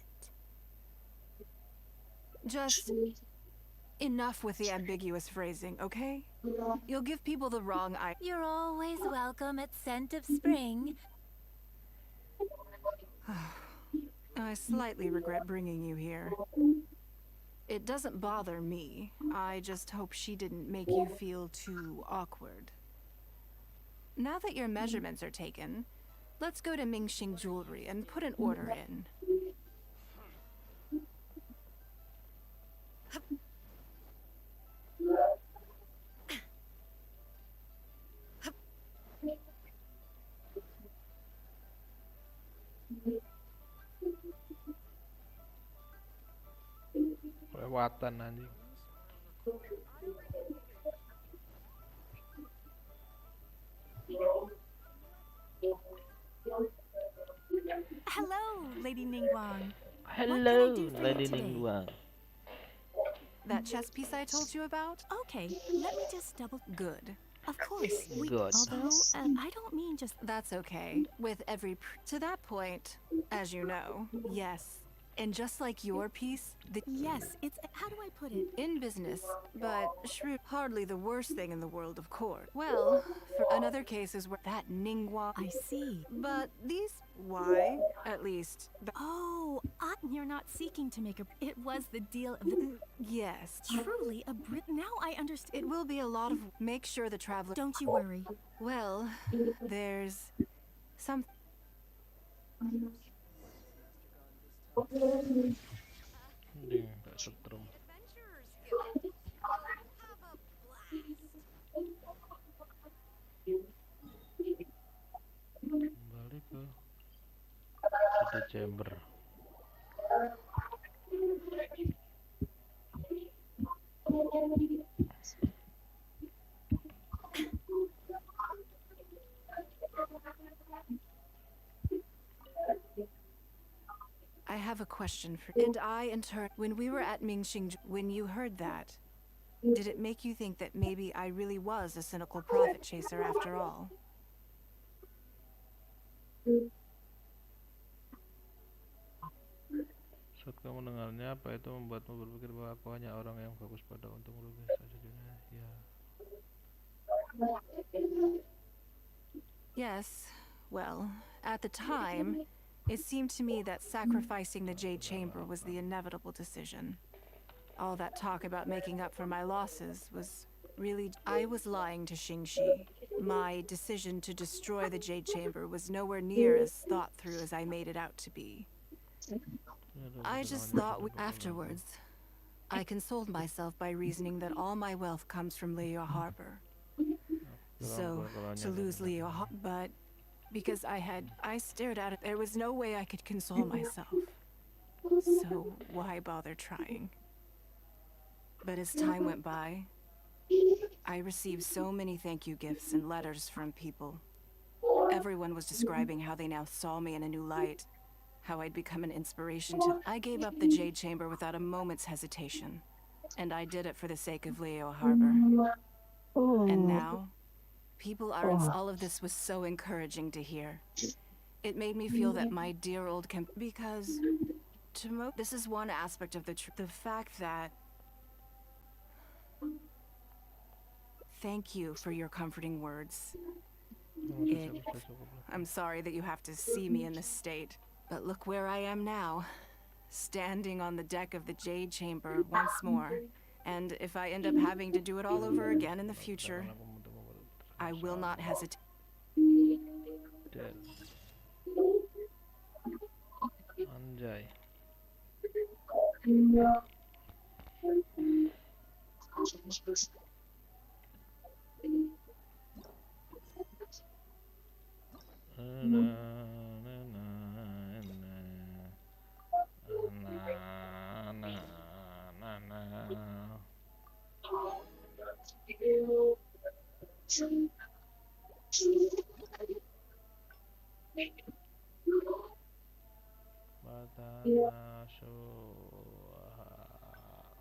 Just enough with the ambiguous phrasing, okay? You'll give people the wrong idea. You're always welcome at Scent of Spring. I slightly regret bringing you here. It doesn't bother me. I just hope she didn't make you feel too awkward. Now that your measurements are taken, let's go to Mingxing Jewelry and put an order in. Kelewatan anjing. Hello, Lady Ningguang. Hello, Lady Ningguang. That chess piece I told you about? Okay, let me just double... Good. Of course. Good. Although, I don't mean just... That's okay. With every... To that point, as you know, yes. And just like your piece, Yes, it's... How do I put it? in business, but shrewd, hardly the worst thing in the world, of course. Well, for another cases where that Ningguang... I see. But these... Why? At least... Oh, you're not seeking to make a... It was the deal of... Yes. Truly a Brit... Now I understand. It will be a lot of... Make sure the traveler... Don't you worry. Well, there's... some... Anjing, gak setrum. Kembali ke CD chamber. I have a question for... And I, in turn, when we were at Mingxing, when you heard that, did it make you think that maybe I really was a cynical profit chaser after all? Saat kamu mendengarnya, apa itu membuatmu berpikir bahwa aku hanya orang yang fokus pada untung rugi saja dunia? Ya. Yes. Well, at the time, it seemed to me that sacrificing the Jade Chamber was the inevitable decision. All that talk about making up for my losses was really... I was lying to Xingxi. My decision to destroy the Jade Chamber was nowhere near as thought through as I made it out to be. I just thought afterwards, I consoled myself by reasoning that all my wealth comes from Leo Harbor. So, to lose Leo Harbor, but because I stared at it, there was no way I could console myself. So, why bother trying? But as time went by, I received so many thank you gifts and letters from people. Everyone was describing how they now saw me in a new light, how I'd become an inspiration to... I gave up the Jade Chamber without a moment's hesitation, and I did it for the sake of Leo Harbor. And now, People aren't. All of this was so encouraging to hear. It made me feel that my dear old because this is one aspect of the fact that. Thank you for your comforting words. I'm sorry that you have to see me in this state, but look where I am now, standing on the deck of the Jade Chamber once more. And if I end up having to do it all over again in the future, I will not hesitate. Anjay.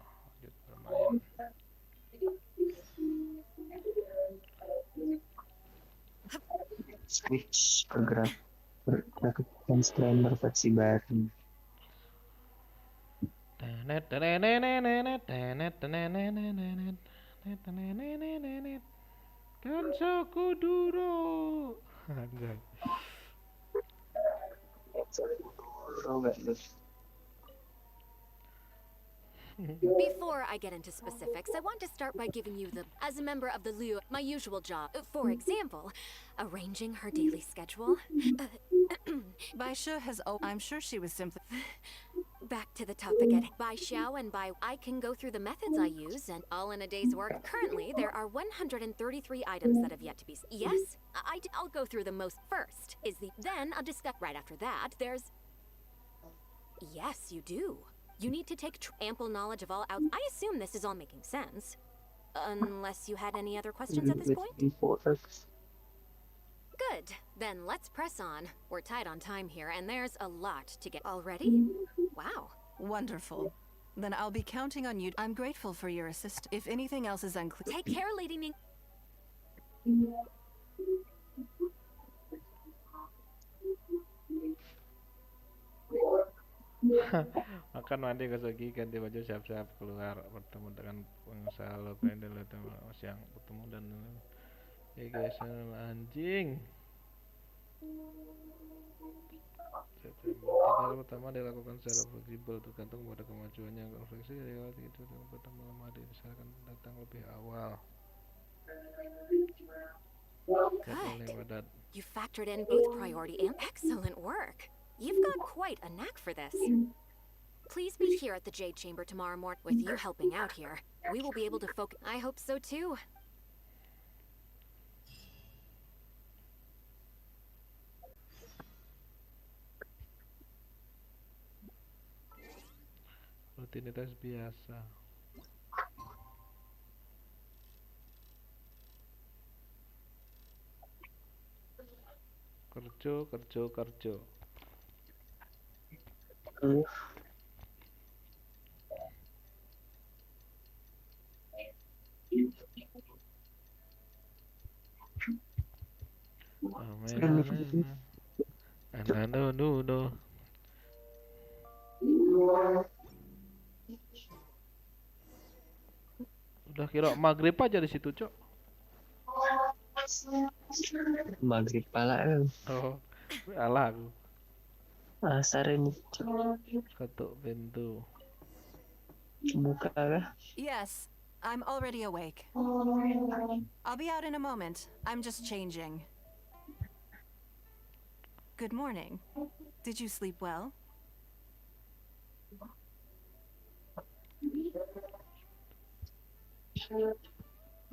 Lanjut bermain. Switch pergerakan streamer versi baru. Dansaku duro. Anjay. Before I get into specifics, I want to start by giving you as a member of the Lu, my usual job. For example, arranging her daily schedule. Baisha has. I'm sure she was simply. Back to the topic at by Xiao and by I can go through the methods I use and all in a day's work. Currently, there are 133 items that have yet to be. Yes, I'll go through the most first. Then I'll discuss. Right after that, there's. Yes, you do. You need to take ample knowledge of all out. I assume this is all making sense. Unless you had any other questions at this point? Good. Then let's press on. We're tight on time here, and there's a lot to get. Already? Wow. Wonderful. Then I'll be counting on you. I'm grateful for your assist. If anything else is unclear. Take care, Lady Ning. Makan mandi gosok gigi ganti baju siap-siap keluar bertemu dengan pengusaha logo yang dulu siang bertemu dan guys anjing. Tinggal pertama dilakukan secara fleksibel tergantung pada kemajuannya. Konfleksi dari awal itu pada malam hari misalkan datang lebih awal. Good. You factored in both priority and excellent work. You've got quite a knack for this. Please be here at the Jade Chamber tomorrow morning. With you helping out here, we will be able to focus. I hope so too. Rutinitas biasa. Kerja. No. Udah kira maghrib aja di situ, Cok. Maghrib pala. Oh, alah aku. Asar ini. Ketuk pintu. Buka kah? Yes, I'm already awake. I'll be out in a moment. I'm just changing. Good morning. Did you sleep well?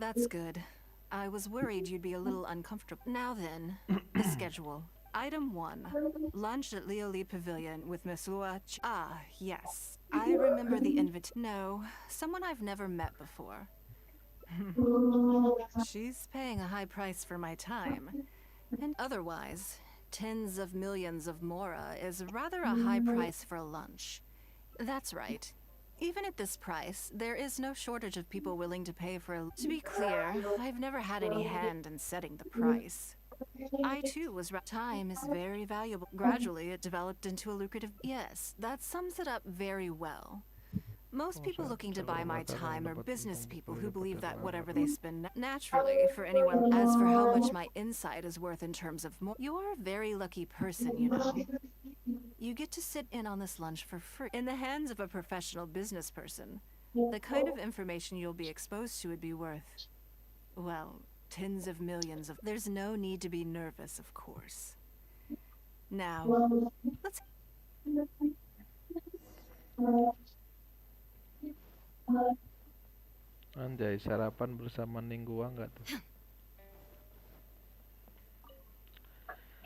That's good. I was worried you'd be a little uncomfortable. Now then, the schedule. Item 1. Lunch at Lioli Pavilion with Miss Lua yes. I remember the No, someone I've never met before. She's paying a high price for my time. And otherwise, tens of millions of mora is rather a high price for lunch. That's right. Even at this price, there is no shortage of people willing to pay for a... To be clear, I've never had any hand in setting the price. I too was... Time is very valuable. Gradually, it developed into a lucrative... Yes, that sums it up very well. Most people looking to buy my time are business people who believe that whatever they spend naturally for anyone. As for how much my insight is worth in terms of more, you are a very lucky person, you know. You get to sit in on this lunch for free in the hands of a professional business person. The kind of information you'll be exposed to would be worth, well, tens of millions of... There's no need to be nervous, of course. Now, let's... Anjay, sarapan bersama Ningguang nggak tuh?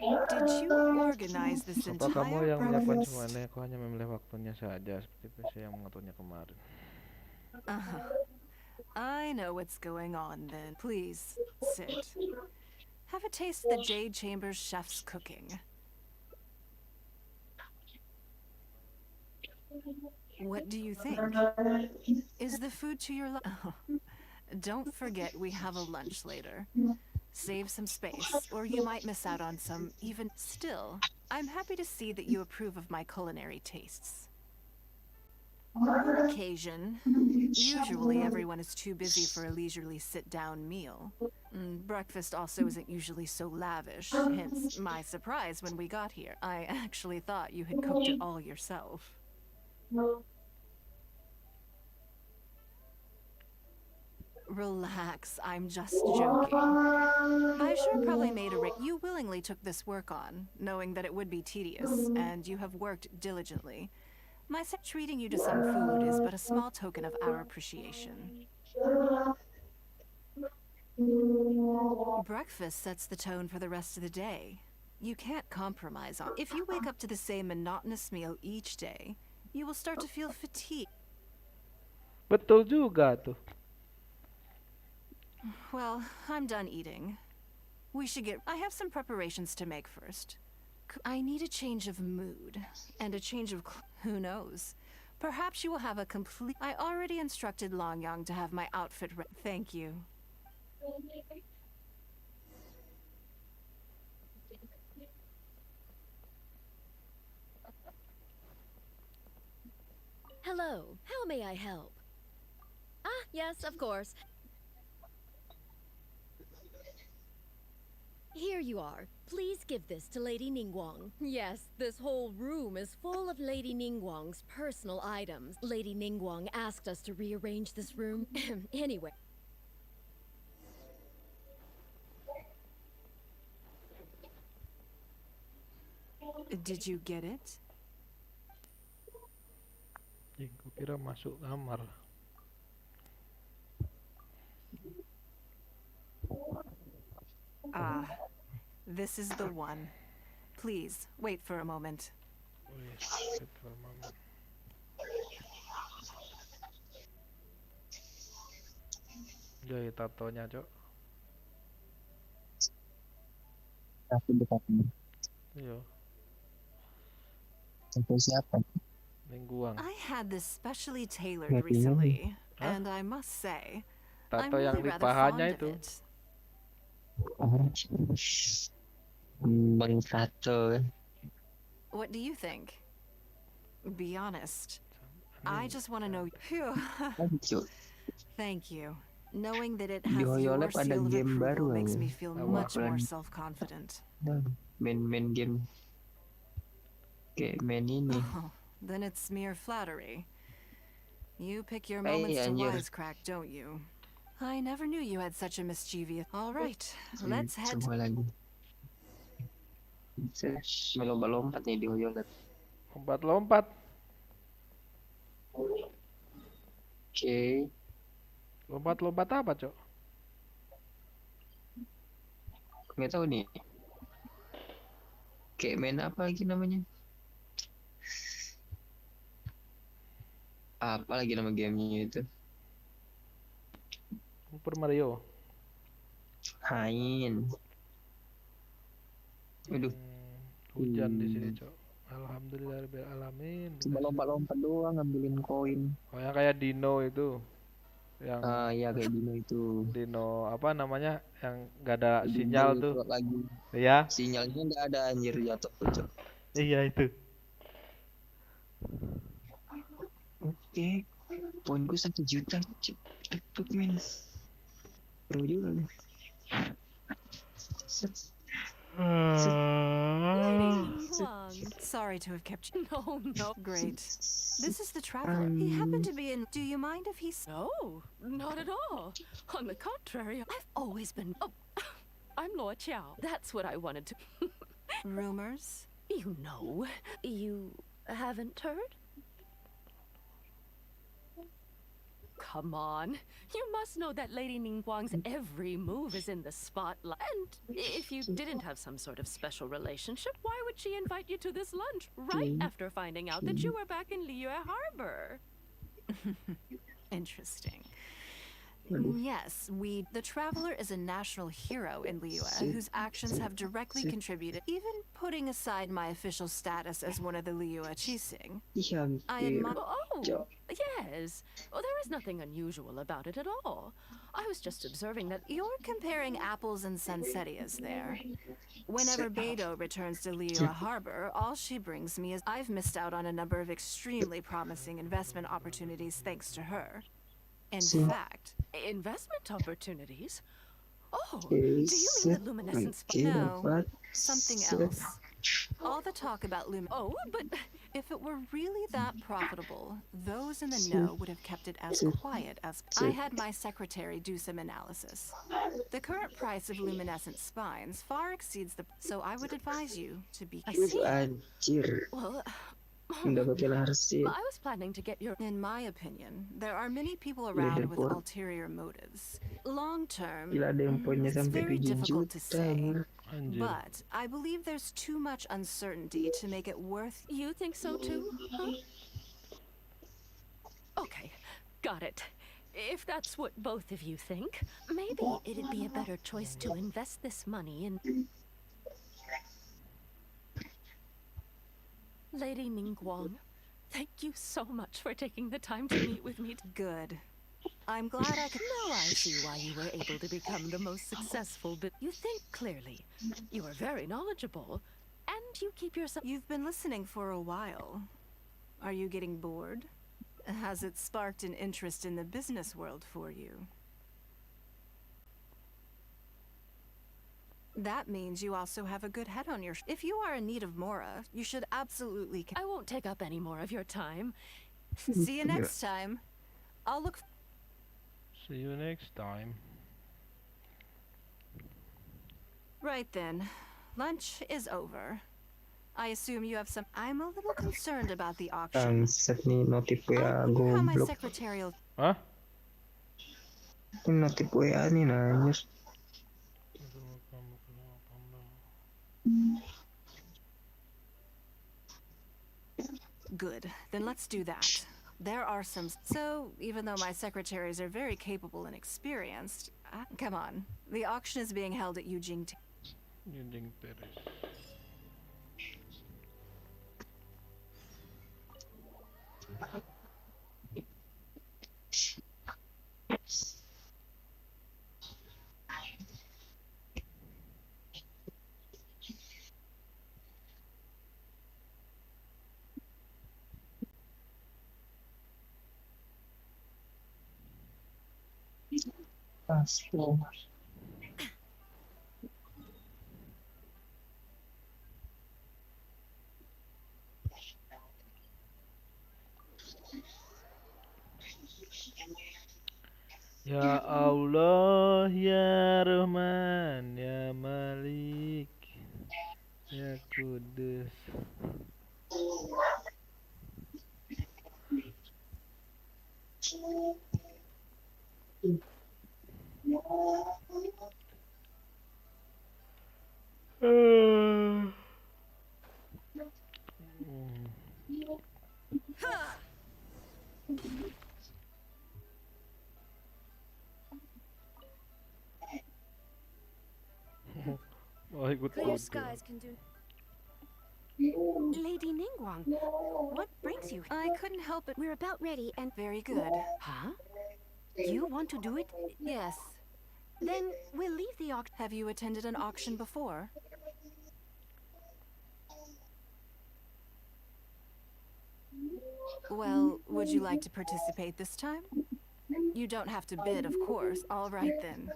Did you organize this Apa kamu entire yang melakukan breakfast? semuanya? Aku hanya memilih waktunya saja, seperti PC yang mengaturnya kemarin. I know what's going on then. Please, sit. Have a taste of the Jade Chamber's chef's cooking. What do you think? Is the food to your Don't forget we have a lunch later. Save some space, or you might miss out on some even... Still, I'm happy to see that you approve of my culinary tastes. On occasion, usually everyone is too busy for a leisurely sit-down meal. Breakfast also isn't usually so lavish, hence my surprise when we got here. I actually thought you had cooked it all yourself. Relax, I'm just joking. I sure probably made a You willingly took this work on, knowing that it would be tedious, and you have worked diligently. My treating you to some food is but a small token of our appreciation. Breakfast sets the tone for the rest of the day. You can't compromise on... If you wake up to the same monotonous meal each day, you will start to feel fatigued. Betul juga tuh. Well, I'm done eating. We should get... I have some preparations to make first. I need a change of mood, and a change of... Who knows? Perhaps you will have a complete... I already instructed Longyang to have my outfit Thank you. Hello, how may I help? Ah, yes, of course. Here you are. Please give this to Lady Ningguang. Yes, this whole room is full of Lady Ningguang's personal items. Lady Ningguang asked us to rearrange this room. Anyway. Did you get it? Aku kira masuk kamar. Ah, this is the one. Please, wait for a moment. Wait for a moment. Jadi tatonya, Cok. Aku dekatnya. Iya. Tato siapa? Ningguang. I had this specially tailored recently, and I must say, I'm Tato yang really di rather pahanya fond itu. of it. Bang tato. What do you think? Be honest. I just want to know. Phew. Thank you. Thank you. Knowing that it has Di your Hoyolab ada seal of game approval baru makes yang me feel much more self-confident. main game. Kayak main ini. Oh, then it's mere flattery. You pick your moments to wisecrack, don't you? I never knew you had such a mischievous... All right, let's head... Semua lagi. Melompat-lompat nih di Hoyolab. Lompat-lompat. Oke. Lompat-lompat apa, Cok? Nggak tahu nih. Kayak main apa lagi namanya? Apa lagi nama gamenya itu? Super Mario. Hain. Aduh. Hujan di sini, Cok. Alhamdulillah alamin. Cuma lompat-lompat doang ngambilin koin. Oh, yang kayak Dino itu. Yang Iya kayak Dino itu. Dino apa namanya? Yang gak ada Jadi sinyal tuh. lagi. Iya. Sinyalnya nggak ada anjir jatuh pucuk. Iya itu. Oke. Poinku 1 juta. Cepet men. Pro juga nih. Sorry to have kept you. No. Great. This is the traveler. He happened to be in. Do you mind if he's. No, not at all. On the contrary, I've always been. Oh, I'm Law Chiao. That's what I wanted to. Rumors? You know. You haven't heard? Come on. You must know that Lady Ningguang's every move is in the spotlight. And if you didn't have some sort of special relationship, why would she invite you to this lunch right after finding out that you were back in Liyue Harbor? Interesting. Yes, the traveler is a national hero in Liyue whose actions have directly contributed, even putting aside my official status as one of the Liyue Qixing. I admire. Oh, yes. Well, there is nothing unusual about it at all. I was just observing that You're comparing apples and sunsettias there. Whenever Beidou returns to Liyue Harbor, all she brings me is I've missed out on a number of extremely promising investment opportunities thanks to her. In fact, investment opportunities? Oh, do you mean the luminescent No, something else. All the talk about Oh, but if it were really that profitable, those in the know would have kept it as quiet as... I had my secretary do some analysis. The current price of luminescent spines far exceeds the... So I would advise you to be... Well... I was planning to get your... In my opinion, there are many people around with ulterior motives. Long term, it's very difficult to say. But I believe there's too much uncertainty to make it worth... You think so too? Huh? Okay, got it. If that's what both of you think, maybe it'd be a better choice to invest this money in... Lady Ningguang, thank you so much for taking the time to meet with me. Good. I'm glad I could... Now I see why you were able to become the most successful, but you think clearly. You are very knowledgeable, and you keep yourself... You've been listening for a while. Are you getting bored? Has it sparked an interest in the business world for you? That means you also have a good head on your... If you are in need of Mora, you should absolutely... I won't take up any more of your time. See you next time. I'll look... See you next time. Right then. Lunch is over. I assume you have some... I'm a little concerned about the auction. Notif WA How my goblok. secretarial... Hah? Ini notif WA nih nanya. Good. Then let's do that. There are some... So, even though my secretaries are very capable and experienced... come on. The auction is being held at Yujing... Yujing Terrace. Ya Allah, ya Rahman, ya Malik, ya Kudus. Oh, ikut Clear foto. skies can do. Lady Ningguang, what brings you? I couldn't help it. We're about ready and... Very good. Huh? You want to do it? Yes. Then we'll leave the auction. Have you attended an auction before? Well, would you like to participate this time? You don't have to bid, of course. All right, then.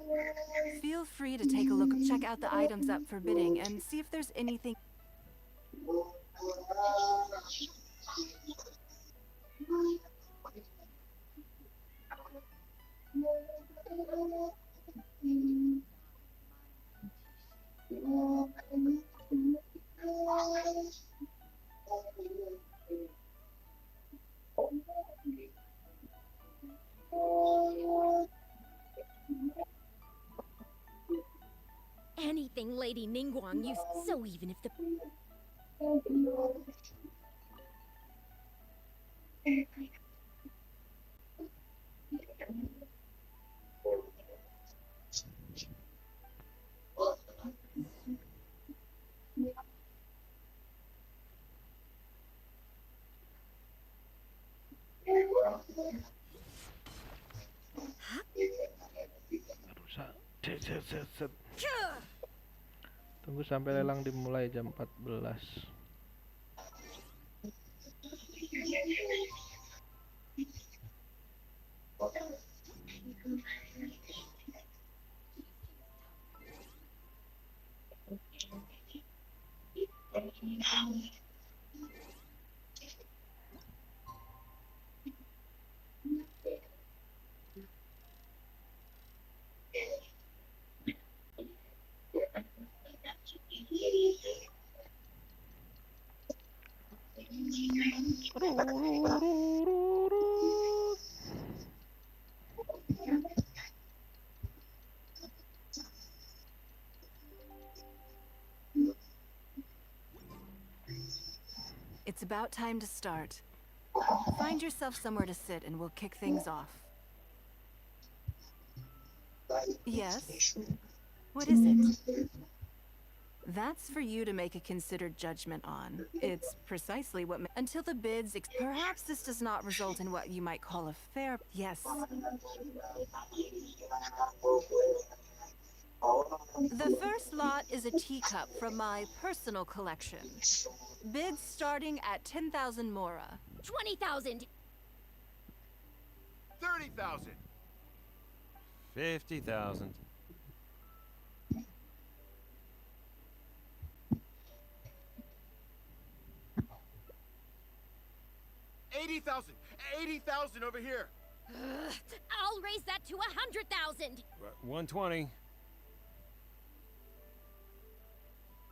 Feel free to take a look, check out the items up for bidding, and see if there's anything... Anything Lady Ningguang used, so even if the... Tunggu sampai lelang dimulai jam 14. It's about time to start. Find yourself somewhere to sit and we'll kick things off. Yes? What is it? That's for you to make a considered judgment on. It's precisely what... Until the bids... Perhaps this does not result in what you might call a fair... Yes. The first lot is a teacup from my personal collection. Bids starting at 10,000 mora. 20,000! 30,000. 50,000. 80,000. 80,000 over here. I'll raise that to 100,000. 120.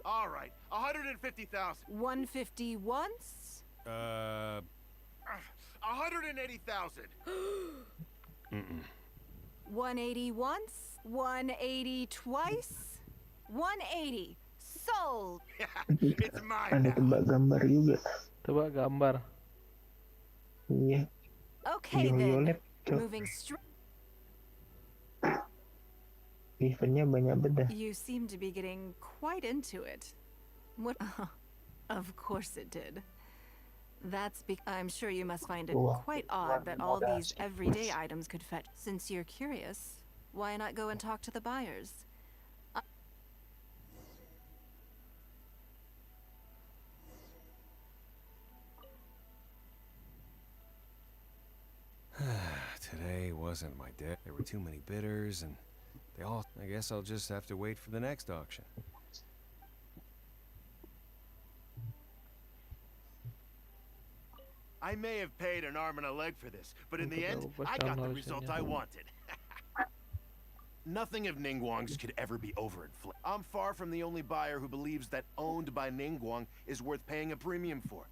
All right, 150,000. 150 once? 180,000. 180 once? 180 twice? 180. Sold. It's mine Ada tebak gambar juga. Tebak gambar. Iya. Okay then. Violet, Cok. Moving straight. Eventnya banyak bedah. You seem to be getting quite into it. What? Of course it did. That's I'm sure you must find it quite odd that all these everyday items could fetch. Since you're curious, why not go and talk to the buyers? Today wasn't my day. There were too many bidders, and they all... I guess I'll just have to wait for the next auction. I may have paid an arm and a leg for this, but in the end, I got the result I wanted. Nothing of Ningguang's could ever be overinflated. I'm far from the only buyer who believes that owned by Ningguang is worth paying a premium for.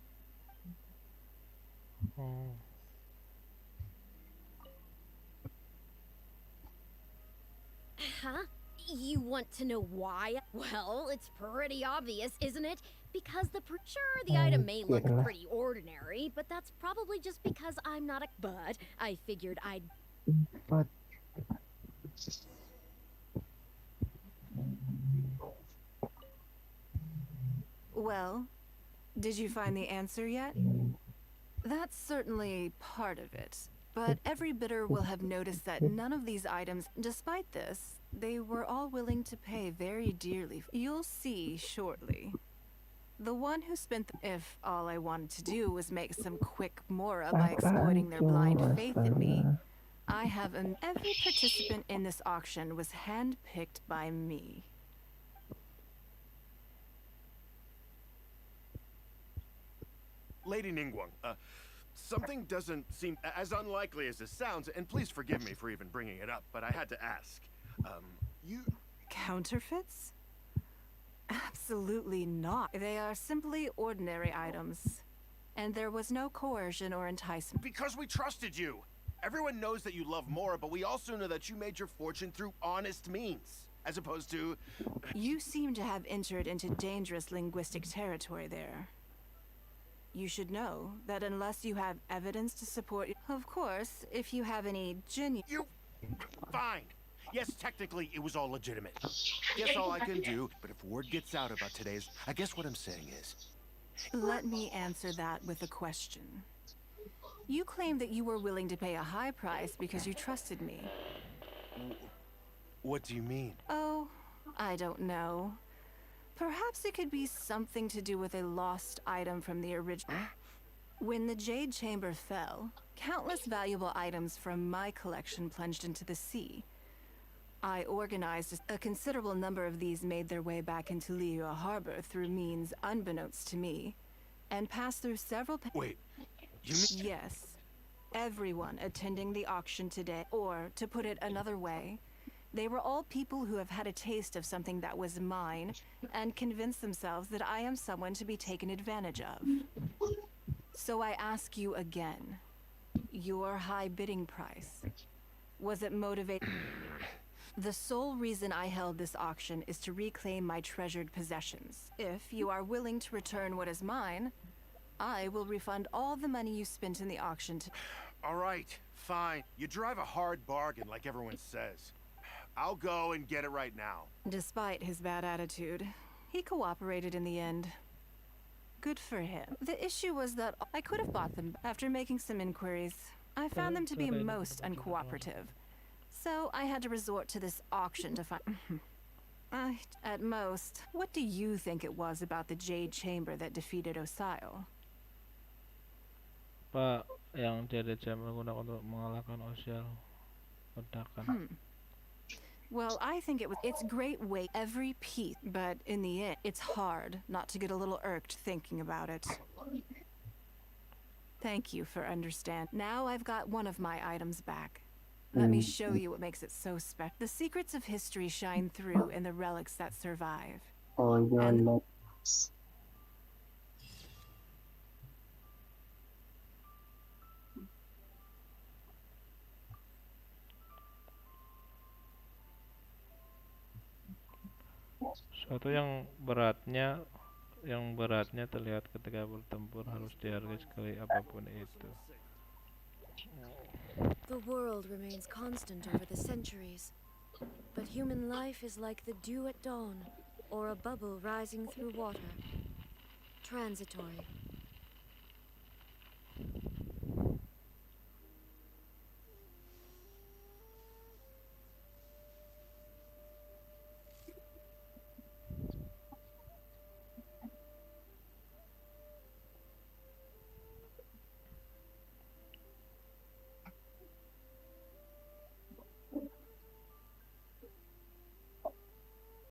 Huh? You want to know why? Well, it's pretty obvious, isn't it? Because sure, the item may look pretty ordinary, but that's probably just because I'm not a... But I figured I'd... Well, Did you find the answer yet? That's certainly part of it. But every bidder will have noticed that none of these items, despite this, they were all willing to pay very dearly. You'll see shortly. The one who spent if all I wanted to do was make some quick mora by exploiting their blind faith in me, I have every participant in this auction was handpicked by me. Lady Ningguang, something doesn't seem as unlikely as this sounds, and please forgive me for even bringing it up, but I had to ask. You... Counterfeits? Absolutely not. They are simply ordinary items. And there was no coercion or enticement. Because we trusted you! Everyone knows that you love Mora, but we also know that you made your fortune through honest means, as opposed to... You seem to have entered into dangerous linguistic territory there. You should know that unless you have evidence to support... Of course, if you have any genuine... You... Fine. Yes, technically, it was all legitimate. Guess all I can do, but if word gets out about today's... I guess what I'm saying is... Let me answer that with a question. You claim that you were willing to pay a high price because you trusted me. What do you mean? Oh, I don't know. Perhaps it could be something to do with a lost item from the original. When the Jade Chamber fell, countless valuable items from my collection plunged into the sea. I organized a considerable number of these made their way back into Liyue Harbor through means unbeknownst to me, and passed through several... Wait, you mean... Yes. Everyone attending the auction today, or to put it another way, they were all people who have had a taste of something that was mine, and convinced themselves that I am someone to be taken advantage of. So I ask you again, your high bidding price, was it motivated? The sole reason I held this auction is to reclaim my treasured possessions. If you are willing to return what is mine, I will refund all the money you spent in the auction to... All right, fine. You drive a hard bargain like everyone says. I'll go and get it right now. Despite his bad attitude, he cooperated in the end. Good for him. The issue was that I could have bought them. After making some inquiries, I found them to be most uncooperative. So I had to resort to this auction to find... At most, what do you think it was about the Jade Chamber that defeated Osile? Pak, yang Jade Chamber menggunakan untuk mengalahkan Osile ledakan. Well, I think it's great weight, every piece, but in the end, it's hard not to get a little irked thinking about it. Thank you for understanding. Now I've got one of my items back. Let me show you what makes it so special. The secrets of history shine through in the relics that survive. Oh, yeah, Suatu yang beratnya terlihat ketika bertempur harus dihargai sekali apapun itu. The world remains constant over the centuries, but human life is like the dew at dawn, or a bubble rising through water. Transitory,